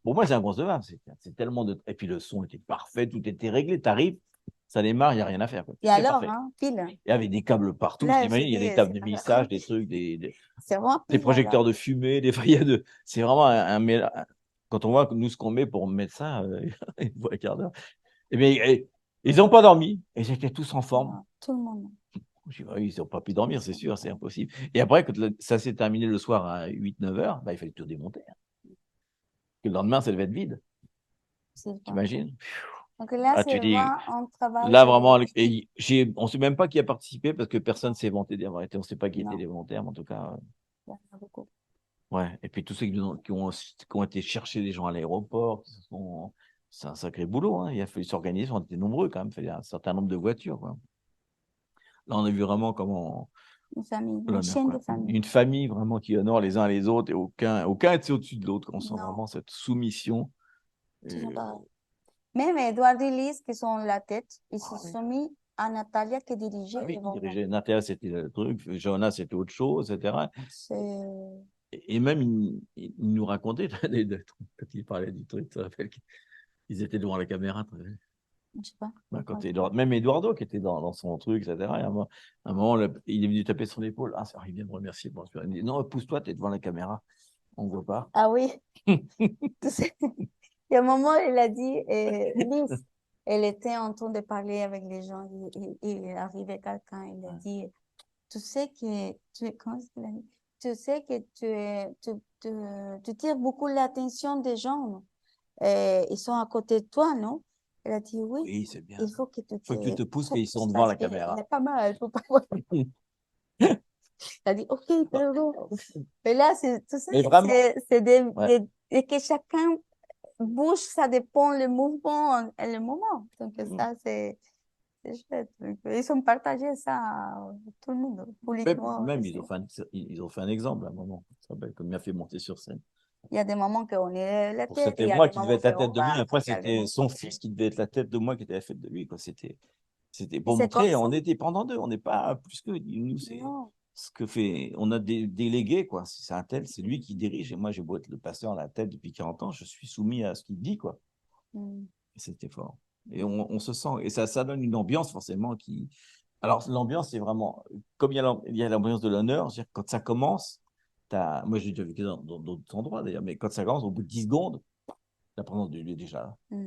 pour moi, c'est inconcevable. C'est tellement de. Et puis le son était parfait, tout était réglé. Tu arrives, ça démarre, il n'y a rien à faire. Quoi. Et alors, pile. Il y avait des câbles partout. T'imagines, il y a des tables de mixage, des trucs, des projecteurs de fumée, c'est vraiment quand on voit nous ce qu'on met pour mettre ça, il faut un quart d'heure. Ils n'ont pas dormi. Et ils étaient tous en forme. Tout le monde. Je dis, ils n'ont pas pu dormir, c'est sûr, c'est impossible. Et après, quand ça s'est terminé le soir à 8-9 heures, il fallait tout démonter. Le lendemain, ça devait être vide. T'imagines? Donc là, Ah, c'est tu dis, vraiment un travail. là vraiment, on ne sait même pas qui a participé parce que personne ne s'est vanté d'avoir été. On ne sait pas qui étaient Non. les volontaires, mais en tout cas. Il y en a beaucoup. Ouais. Et puis tous ceux qui ont été chercher les gens à l'aéroport, c'est un sacré boulot. Hein. Il a fallu s'organiser. On était nombreux quand même. Il fallait un certain nombre de voitures. Quoi. Là, on a vu vraiment comment. Une famille, une L'honneur, chaîne quoi. de famille. Une famille vraiment qui honore les uns les autres et aucun est au-dessus de l'autre. On sent Non. vraiment cette soumission. Toujours pareil. Même Edouard et Lise, qui sont la tête, ils se sont mis à Natalia qui dirigeait. Ah oui, devant qui moi. dirigeait. Nathalie, c'était le truc. Jonas, c'était autre chose, etc. C'est- Et même, il nous racontait quand il parlait du truc, tu te rappelles qu'ils étaient devant la caméra. Je sais pas. Bah, même Eduardo qui était dans son truc, etc. Et à un moment, il est venu taper sur l'épaule. Ah, ça, il vient me remercier. Bon, il me dit, non, pousse-toi, tu es devant la caméra. On ne voit pas. Ah oui. Tu sais, il y a un moment, il a dit, Lise, elle était en train de parler avec les gens. Il est arrivé quelqu'un, il a dit, tu sais que comment est-ce qu'il a dit? Tu sais que tu tires beaucoup l'attention des gens, non? Ils sont à côté de toi, non? Elle a dit oui. Oui, c'est bien. Il faut que Faut que tu te pousses, qu'ils sont pousses devant la parce que caméra. elle est pas mal, faut pas voir. Elle a dit ok, pardon. Mais là, c'est tout ça, Mais vraiment. c'est Ouais. et que chacun bouge, ça dépend le mouvement et le moment. Donc ça, c'est chouette. Donc, ils ont partagé ça à tout le monde, publiquement. Même aussi. ils ont fait un exemple à un moment. Ça s'appelle comme il a fait monter sur scène. Il y a des moments qu'on est la tête, il C'était y a moi des qui devais moments être la qu'on tête de lui. va Après, regarder. c'était son fils qui devait être la tête de moi qui était la tête de lui. C'était pour C'est comme montrer, ça. on était pendant deux, on n'est pas plus que nous, c'est Non. ce que fait. On a des délégués, quoi. C'est un tel, c'est lui qui dirige. Et moi, j'ai beau être le pasteur à la tête depuis 40 ans, je suis soumis à ce qu'il dit, quoi. Mm. Et c'était fort. Et on se sent, et ça donne une ambiance forcément qui. Alors, l'ambiance, c'est vraiment, comme il y a l'ambiance de l'honneur, c'est-à-dire quand ça commence, moi j'ai déjà vécu dans d'autres endroits d'ailleurs, mais quand ça commence, au bout de 10 secondes, la présence de Dieu est déjà là. Mm.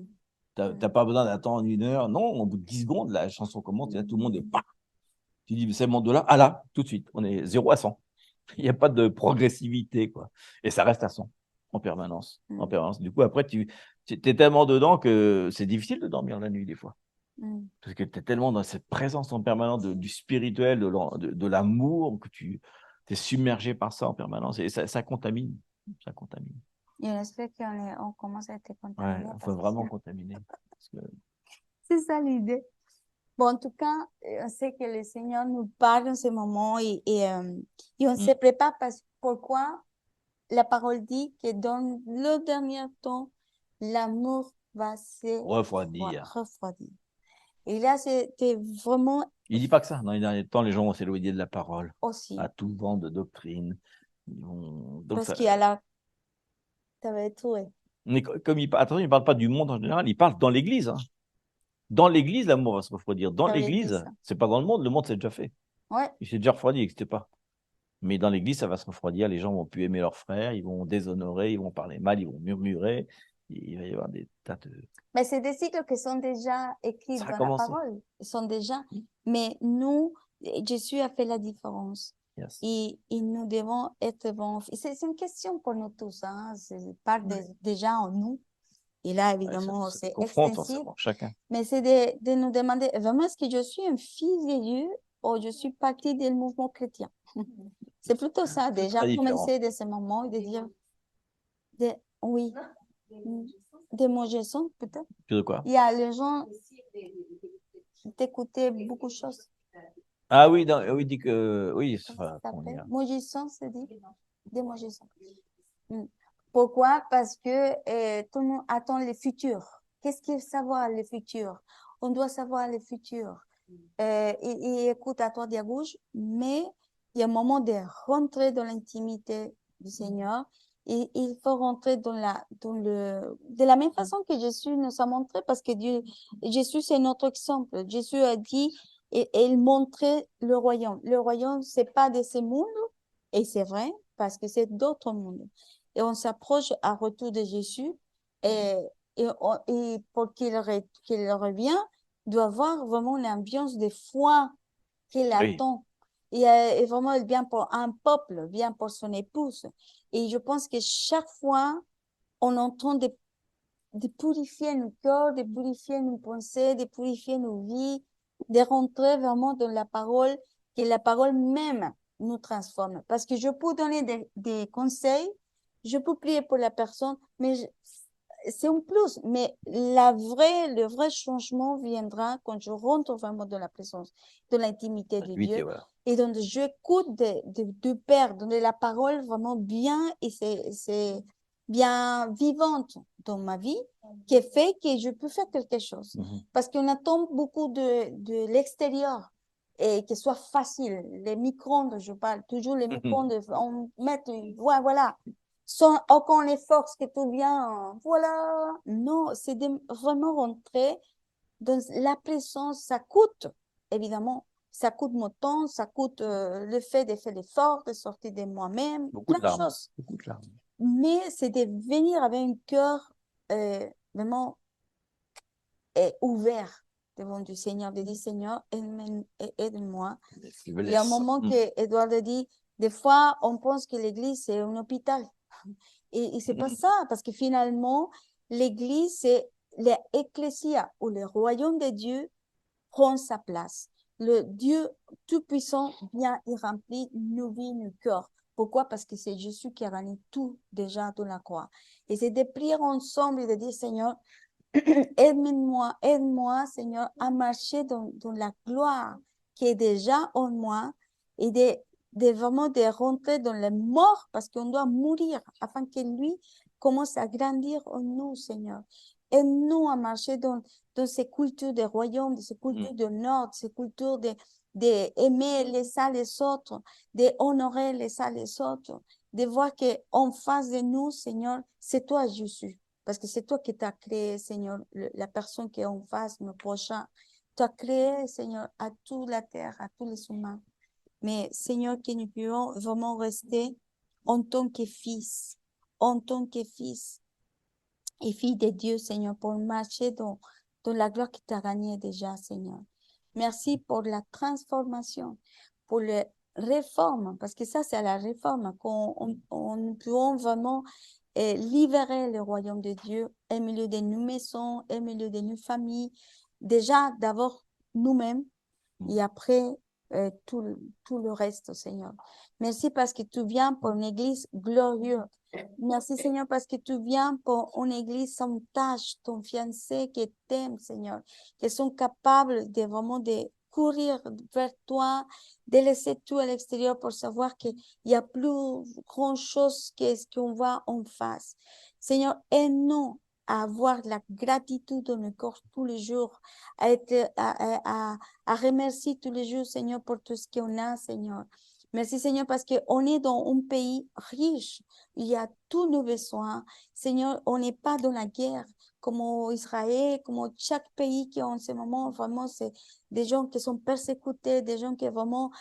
T'as pas besoin d'attendre 1 heure. Non, au bout de 10 secondes, la chanson commence et là, tout le monde est. Tu dis, c'est mon de là. Ah là, tout de suite. On est 0 à 100. Il n'y a pas de progressivité, quoi. Et ça reste à 100 en permanence. En permanence. Du coup, après, tu es tellement dedans que c'est difficile de dormir la nuit, des fois. Parce que tu es tellement dans cette présence en permanence du spirituel, de l'amour, que tu es submergé par ça en permanence. Et ça contamine. Ça contamine. Et on espère qu'on commence à être contaminé. Ouais, il faut vraiment contaminer. C'est ça l'idée. Bon, en tout cas, on sait que le Seigneur nous parle en ce moment et on se prépare pourquoi la parole dit que dans le dernier temps, l'amour va se refroidir. Et là, c'était vraiment. Il dit pas que ça. Dans les derniers temps, les gens vont s'éloigner de la parole. Aussi. À tout vent de doctrine. Parce qu'il y a là. Ça va être tout. Mais comme il ne parle pas du monde en général, il parle dans l'Église. Hein. Dans l'Église, l'amour va se refroidir. Dans l'Église, c'est pas dans le monde c'est déjà fait. Ouais. Il s'est déjà refroidi, il n'existait pas. Mais dans l'Église, ça va se refroidir. Les gens vont plus aimer leurs frères, ils vont déshonorer, ils vont parler mal, ils vont murmurer. Il va y avoir des tas de. Mais c'est des cycles qui sont déjà écrits dans la parole. Ils sont déjà. Mais nous, Jésus a fait la différence. Yes. Et nous devons être bons. C'est une question pour nous tous. Hein. C'est part déjà en nous. Et là, évidemment, c'est extensif. Chacun. Mais c'est de nous demander, vraiment, est-ce que je suis un fils de Dieu ou je suis partie du mouvement chrétien? C'est plutôt ça, déjà, commencer de ce moment et de dire, oui, de manger son, peut-être. De quoi? Il y a les gens d'écouter beaucoup de choses. Ah oui, il dit que. Oui, Mogisson, c'est dit? Des Mogisson. Pourquoi? Parce que tout le monde attend le futur. Qu'est-ce qu'il faut savoir le futur? On doit savoir le futur. Il écoute à toi à gauche, mais il y a un moment de rentrer dans l'intimité du Seigneur. Et il faut rentrer de la même façon que Jésus nous a montré, parce que Jésus, c'est notre exemple. Jésus a dit, et il montrait le royaume. Le royaume, c'est pas de ce monde, et c'est vrai, parce que c'est d'autres mondes. Et on s'approche à retour de Jésus, et pour qu'il revienne, doit avoir vraiment une ambiance de foi qu'il attend. Et vraiment, il vient pour un peuple, vient pour son épouse. Et je pense que chaque fois, on entend de purifier nos cœurs, de purifier nos pensées, de purifier nos vies, de rentrer vraiment dans la parole, que la parole même nous transforme. Parce que je peux donner des conseils, je peux prier pour la personne, mais c'est un plus. Mais le vrai changement viendra quand je rentre vraiment dans la présence, dans l'intimité de Dieu. Voilà. Et donc, j'écoute du Père, donner la parole vraiment bien, et c'est bien vivante dans ma vie, qui fait que je peux faire quelque chose. Parce qu'on attend beaucoup de l'extérieur, et que ce soit facile. Les micro-ondes, je parle toujours, les micro-ondes, on met, voilà, sans aucun effort, que tout vient, voilà. Non, c'est vraiment rentrer dans la présence. Ça coûte, évidemment. Ça coûte mon temps, ça coûte le fait de faire l'effort, de sortir de moi-même, Beaucoup plein de choses. Beaucoup de larmes. Mais c'est de venir avec un cœur vraiment ouvert devant du Seigneur, de dire Seigneur, aide-moi. Il y a un moment que Edouard dit, des fois, on pense que l'Église, c'est un hôpital. Et c'est pas ça, parce que finalement, l'Église, c'est l'Ecclésia, où le royaume de Dieu prend sa place. Le Dieu tout-puissant vient et remplit nos vies, nos cœurs. Pourquoi? Parce que c'est Jésus qui a gagné tout déjà dans la croix. Et c'est de prier ensemble et de dire, Seigneur, aide-moi, Seigneur, à marcher dans la gloire qui est déjà en moi, et de vraiment de rentrer dans le mort, parce qu'on doit mourir afin que lui commence à grandir en nous, Seigneur. Aide-nous à marcher dans ces cultures des royaumes, de ces cultures de nord, ces cultures d'aimer les uns les autres, d'honorer les uns les autres, de voir qu'en face de nous, Seigneur, c'est toi, Jésus. Parce que c'est toi qui t'as créé, Seigneur, la personne qui est en face, le prochain. Tu as créé, Seigneur, à toute la terre, à tous les humains. Mais, Seigneur, que nous puissions vraiment rester en tant que fils, et fille de Dieu, Seigneur, pour marcher dans la gloire qui t'a gagné déjà, Seigneur. Merci pour la transformation, pour les réformes, parce que ça, c'est à la réforme qu'on peut vraiment libérer le royaume de Dieu au milieu de nos maisons, au milieu de nos familles. Déjà, d'abord, nous-mêmes, et après, tout le reste, Seigneur. Merci parce que tu viens pour une église glorieuse. Merci, Seigneur, parce que tu viens pour une église sans tâche, ton fiancé qui t'aime, Seigneur, qui sont capables de vraiment de courir vers toi, de laisser tout à l'extérieur pour savoir qu'il y a plus grand chose que ce qu'on voit en face. Seigneur, aide-nous à avoir la gratitude dans le corps tous les jours, à remercier tous les jours, Seigneur, pour tout ce qu'on a, Seigneur. Merci, Seigneur, parce qu'on est dans un pays riche. Il y a tous nos besoins. Seigneur, on n'est pas dans la guerre comme Israël, comme chaque pays qui en ce moment, vraiment, c'est des gens qui sont persécutés, des gens qui vraiment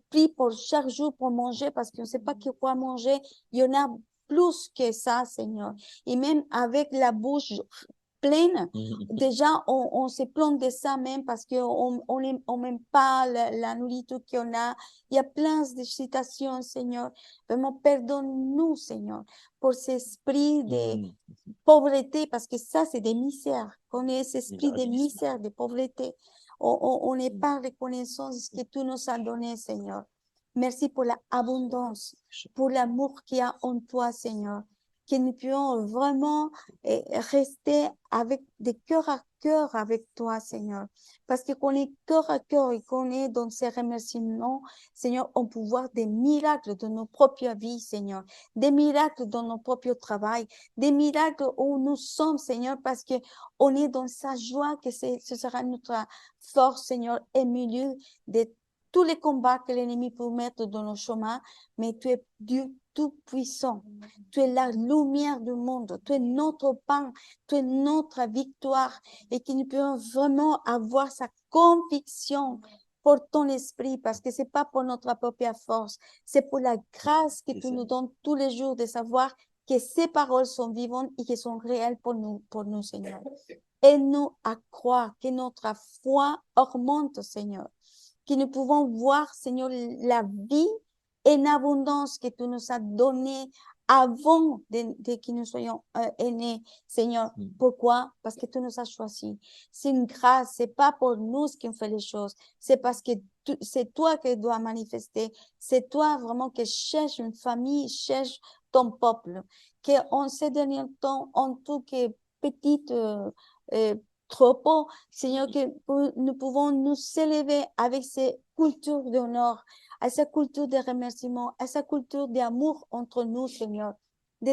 prient pour chaque jour pour manger parce qu'on ne sait pas quoi manger. Il y en a plus que ça, Seigneur. Et même avec la bouche pleine, déjà, on se plaint de ça même parce qu'on n'aime pas la nourriture qu'on a. Il y a plein de citations, Seigneur. Vraiment, pardonne-nous, Seigneur, pour cet esprit de pauvreté, parce que ça, c'est des misères. On est cet esprit de misère, de pauvreté. On n'est pas reconnaissant de ce que tu nous as donné, Seigneur. Merci pour l'abondance, pour l'amour qu'il y a en toi, Seigneur. Que nous puissions vraiment rester avec des cœurs à cœur avec toi, Seigneur. Parce que qu'on est cœur à cœur et qu'on est dans ces remerciements, Seigneur, on peut voir des miracles dans nos propres vies, Seigneur. Des miracles dans nos propres travail. Des miracles où nous sommes, Seigneur, parce que on est dans sa joie, que ce sera notre force, Seigneur, au milieu de tous les combats que l'ennemi peut mettre dans nos chemins. Mais tu es Dieu tout-puissant. Tu es la lumière du monde. Tu es notre pain. Tu es notre victoire. Et que nous puissions vraiment avoir sa conviction pour ton esprit, parce que c'est pas pour notre propre force. C'est pour la grâce que tu nous donnes tous les jours de savoir que ces paroles sont vivantes et qu'elles sont réelles pour nous, Seigneur. Aide-nous à croire que notre foi augmente, Seigneur. Que nous pouvons voir, Seigneur, la vie en abondance que tu nous as donnée avant de que nous soyons nés, Seigneur. Pourquoi? Parce que tu nous as choisis. C'est une grâce, c'est pas pour nous qui ont fait les choses, c'est parce que c'est toi qui dois manifester, c'est toi vraiment qui cherche une famille, cherche ton peuple, qu'en ces derniers temps, en tout cas petite troupeau, Seigneur, que nous pouvons nous élever avec ces cultures d'honneur, à cette culture de remerciement, à cette culture d'amour entre nous, Seigneur.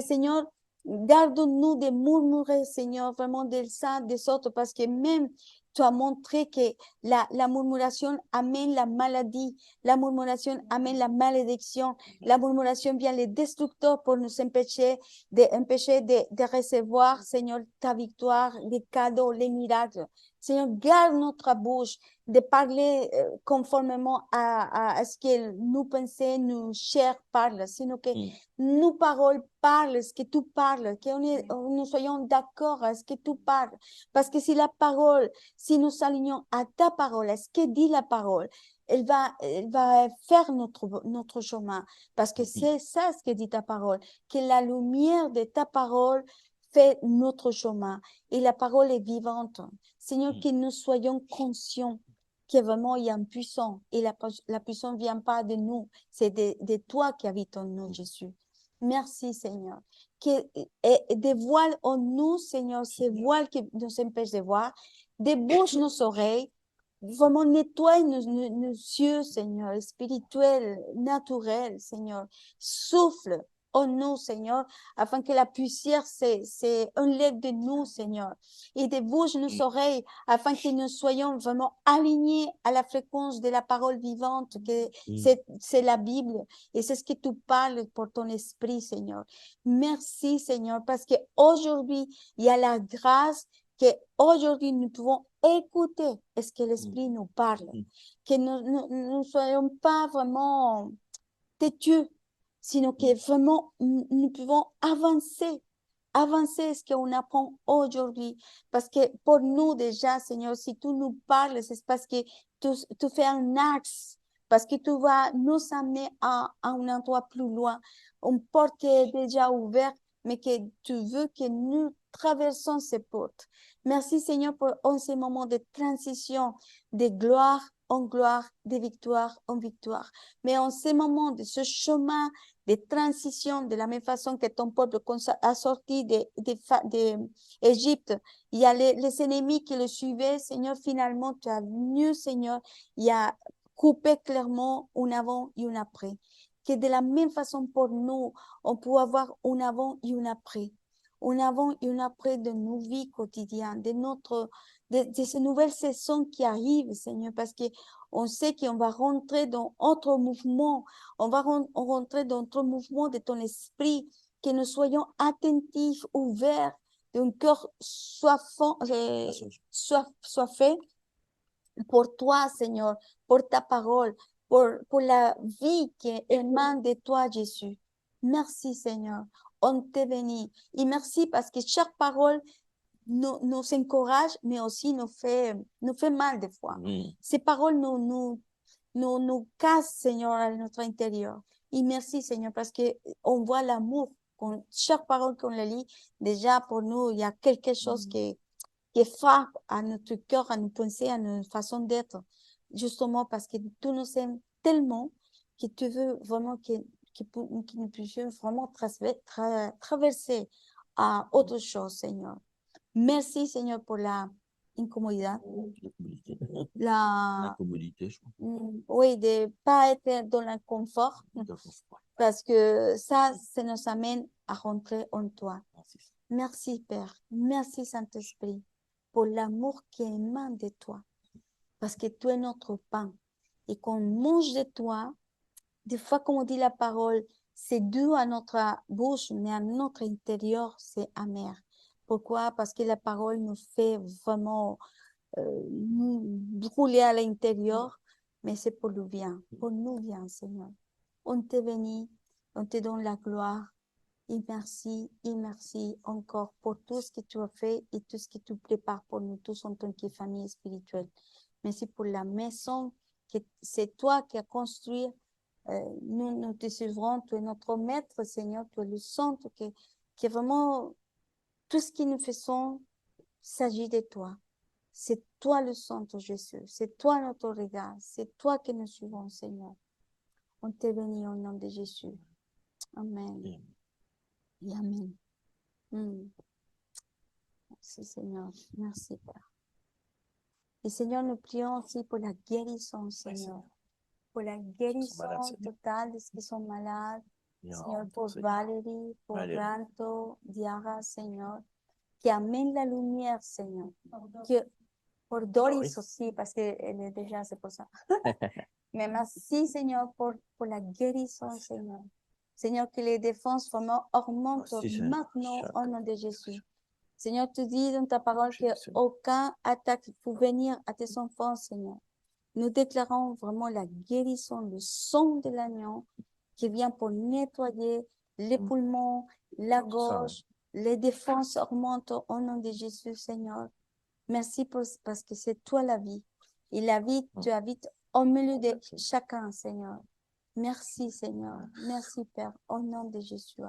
Seigneur, garde-nous de murmurer, Seigneur, vraiment de ça, de sorte, parce que même tu as montré que la murmuration amène la maladie, la murmuration amène la malédiction, la murmuration vient les destructeurs pour nous empêcher de recevoir, Seigneur, ta victoire, les cadeaux, les miracles. Seigneur, garde notre bouche de parler conformément à ce que nous pensons, nos chairs parlent, sinon que nos paroles parlent ce que tu parles, que nous soyons d'accord à ce que tu parles. Parce que si la parole, si nous s'alignons à ta parole, à ce que dit la parole, elle va faire notre chemin. Parce que c'est ça ce que dit ta parole, que la lumière de ta parole fait notre chemin. Et la parole est vivante. Seigneur, que nous soyons conscients que vraiment il y a un puissant. Et la puissance ne vient pas de nous, c'est de toi qui habites en nous, Jésus. Merci, Seigneur. Que des voiles en nous, Seigneur, ces voiles qui nous empêchent de voir, débouche nos oreilles, vraiment nettoie nos yeux, Seigneur, spirituels, naturels, Seigneur. Souffle en nous, Seigneur, afin que la poussière enlève de nous, Seigneur. Et débouche nos oreilles, afin que nous soyons vraiment alignés à la fréquence de la parole vivante, que c'est la Bible. Et c'est ce que tu parles pour ton esprit, Seigneur. Merci, Seigneur, parce qu'aujourd'hui, il y a la grâce qu'aujourd'hui, nous pouvons écouter ce que l'Esprit nous parle, que nous ne soyons pas vraiment têtus, sinon que vraiment nous pouvons avancer ce qu'on apprend aujourd'hui. Parce que pour nous déjà, Seigneur, si tu nous parles, c'est parce que tu fais un axe, parce que tu vas nous amener à un endroit plus loin. Une porte qui est déjà ouverte, mais que tu veux que nous traversons ces portes. Merci, Seigneur, pour ces moments de transition, de gloire en gloire, de victoire en victoire. Mais en ces moments de ce chemin de transition, de la même façon que ton peuple a sorti d'Égypte, il y a les ennemis qui le suivaient, Seigneur, finalement, tu as venu, Seigneur, il y a coupé clairement un avant et un après. Que de la même façon pour nous, on peut avoir un avant et un après. Un avant et un après de nos vies quotidiennes, de ces nouvelles saisons qui arrivent, Seigneur, parce qu'on sait qu'on va rentrer dans autre mouvement, on va rentrer dans autre mouvement de ton esprit, que nous soyons attentifs, ouverts, d'un cœur soifé pour toi, Seigneur, pour ta parole, pour la vie qui émane de toi, Jésus. Merci, Seigneur. On te bénit. Et merci parce que chaque parole nous encourage, mais aussi nous fait mal des fois. Ces paroles nous cassent, Seigneur, à notre intérieur. Et merci, Seigneur, parce qu'on voit l'amour. Chaque parole qu'on lit, déjà pour nous, il y a quelque chose qui frappe à notre cœur, à nos pensées, à notre façon d'être. Justement parce que tu nous aimes tellement que tu veux vraiment que nous puissions vraiment traverser à autre chose, Seigneur. Merci, Seigneur, pour la incomodidad. La commodité, je crois. Oui, de ne pas être dans l'inconfort. Parce que ça nous amène à rentrer en toi. Merci, Père. Merci, Saint-Esprit, pour l'amour qui émane de toi. Parce que tu es notre pain. Et qu'on mange de toi, des fois, comme on dit la parole, c'est doux à notre bouche, mais à notre intérieur, c'est amer. Pourquoi? Parce que la parole nous fait vraiment nous brûler à l'intérieur, mais c'est pour nous bien, Seigneur. On te bénit, on te donne la gloire. Et merci encore pour tout ce que tu as fait et tout ce que tu prépares pour nous tous en tant que famille spirituelle. Merci pour la maison que c'est toi qui as construit Nous te suivrons, tu es notre maître, Seigneur, tu es le centre qui est vraiment tout ce que nous faisons s'agit de toi. C'est toi le centre, Jésus. C'est toi notre regard. C'est toi que nous suivons, Seigneur. On te bénit au nom de Jésus. Amen. Et amen. Merci, Seigneur. Merci, Père. Et Seigneur, nous prions aussi pour la guérison, Seigneur. Pour la guérison totale de ceux qui sont malades. Seigneur, pour Valérie, pour Ranto, Diara, Seigneur. Qui amène la lumière, Seigneur. Pour Doris aussi, parce qu'elle est déjà, c'est pour ça. Mais merci, Seigneur, pour la guérison, Seigneur. Seigneur, que les défenses vraiment augmentent maintenant au nom de Jésus. Seigneur, tu dis dans ta parole qu'aucun attaque peut venir à tes enfants, Seigneur. Nous déclarons vraiment la guérison, le sang de l'agneau qui vient pour nettoyer les poumons, la gorge, les défenses augmentent au nom de Jésus, Seigneur. Merci parce que c'est toi la vie. Et la vie, tu habites au milieu de chacun, Seigneur. Merci, Seigneur. Merci, Père, au nom de Jésus.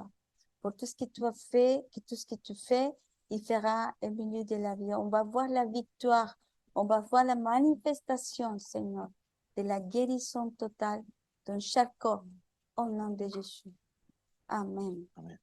Pour tout ce que tu as fait, tout ce que tu fais, il fera au milieu de la vie. On va voir la victoire. On va voir la manifestation, Seigneur, de la guérison totale dans chaque corps, au nom de Jésus. Amen. Amen.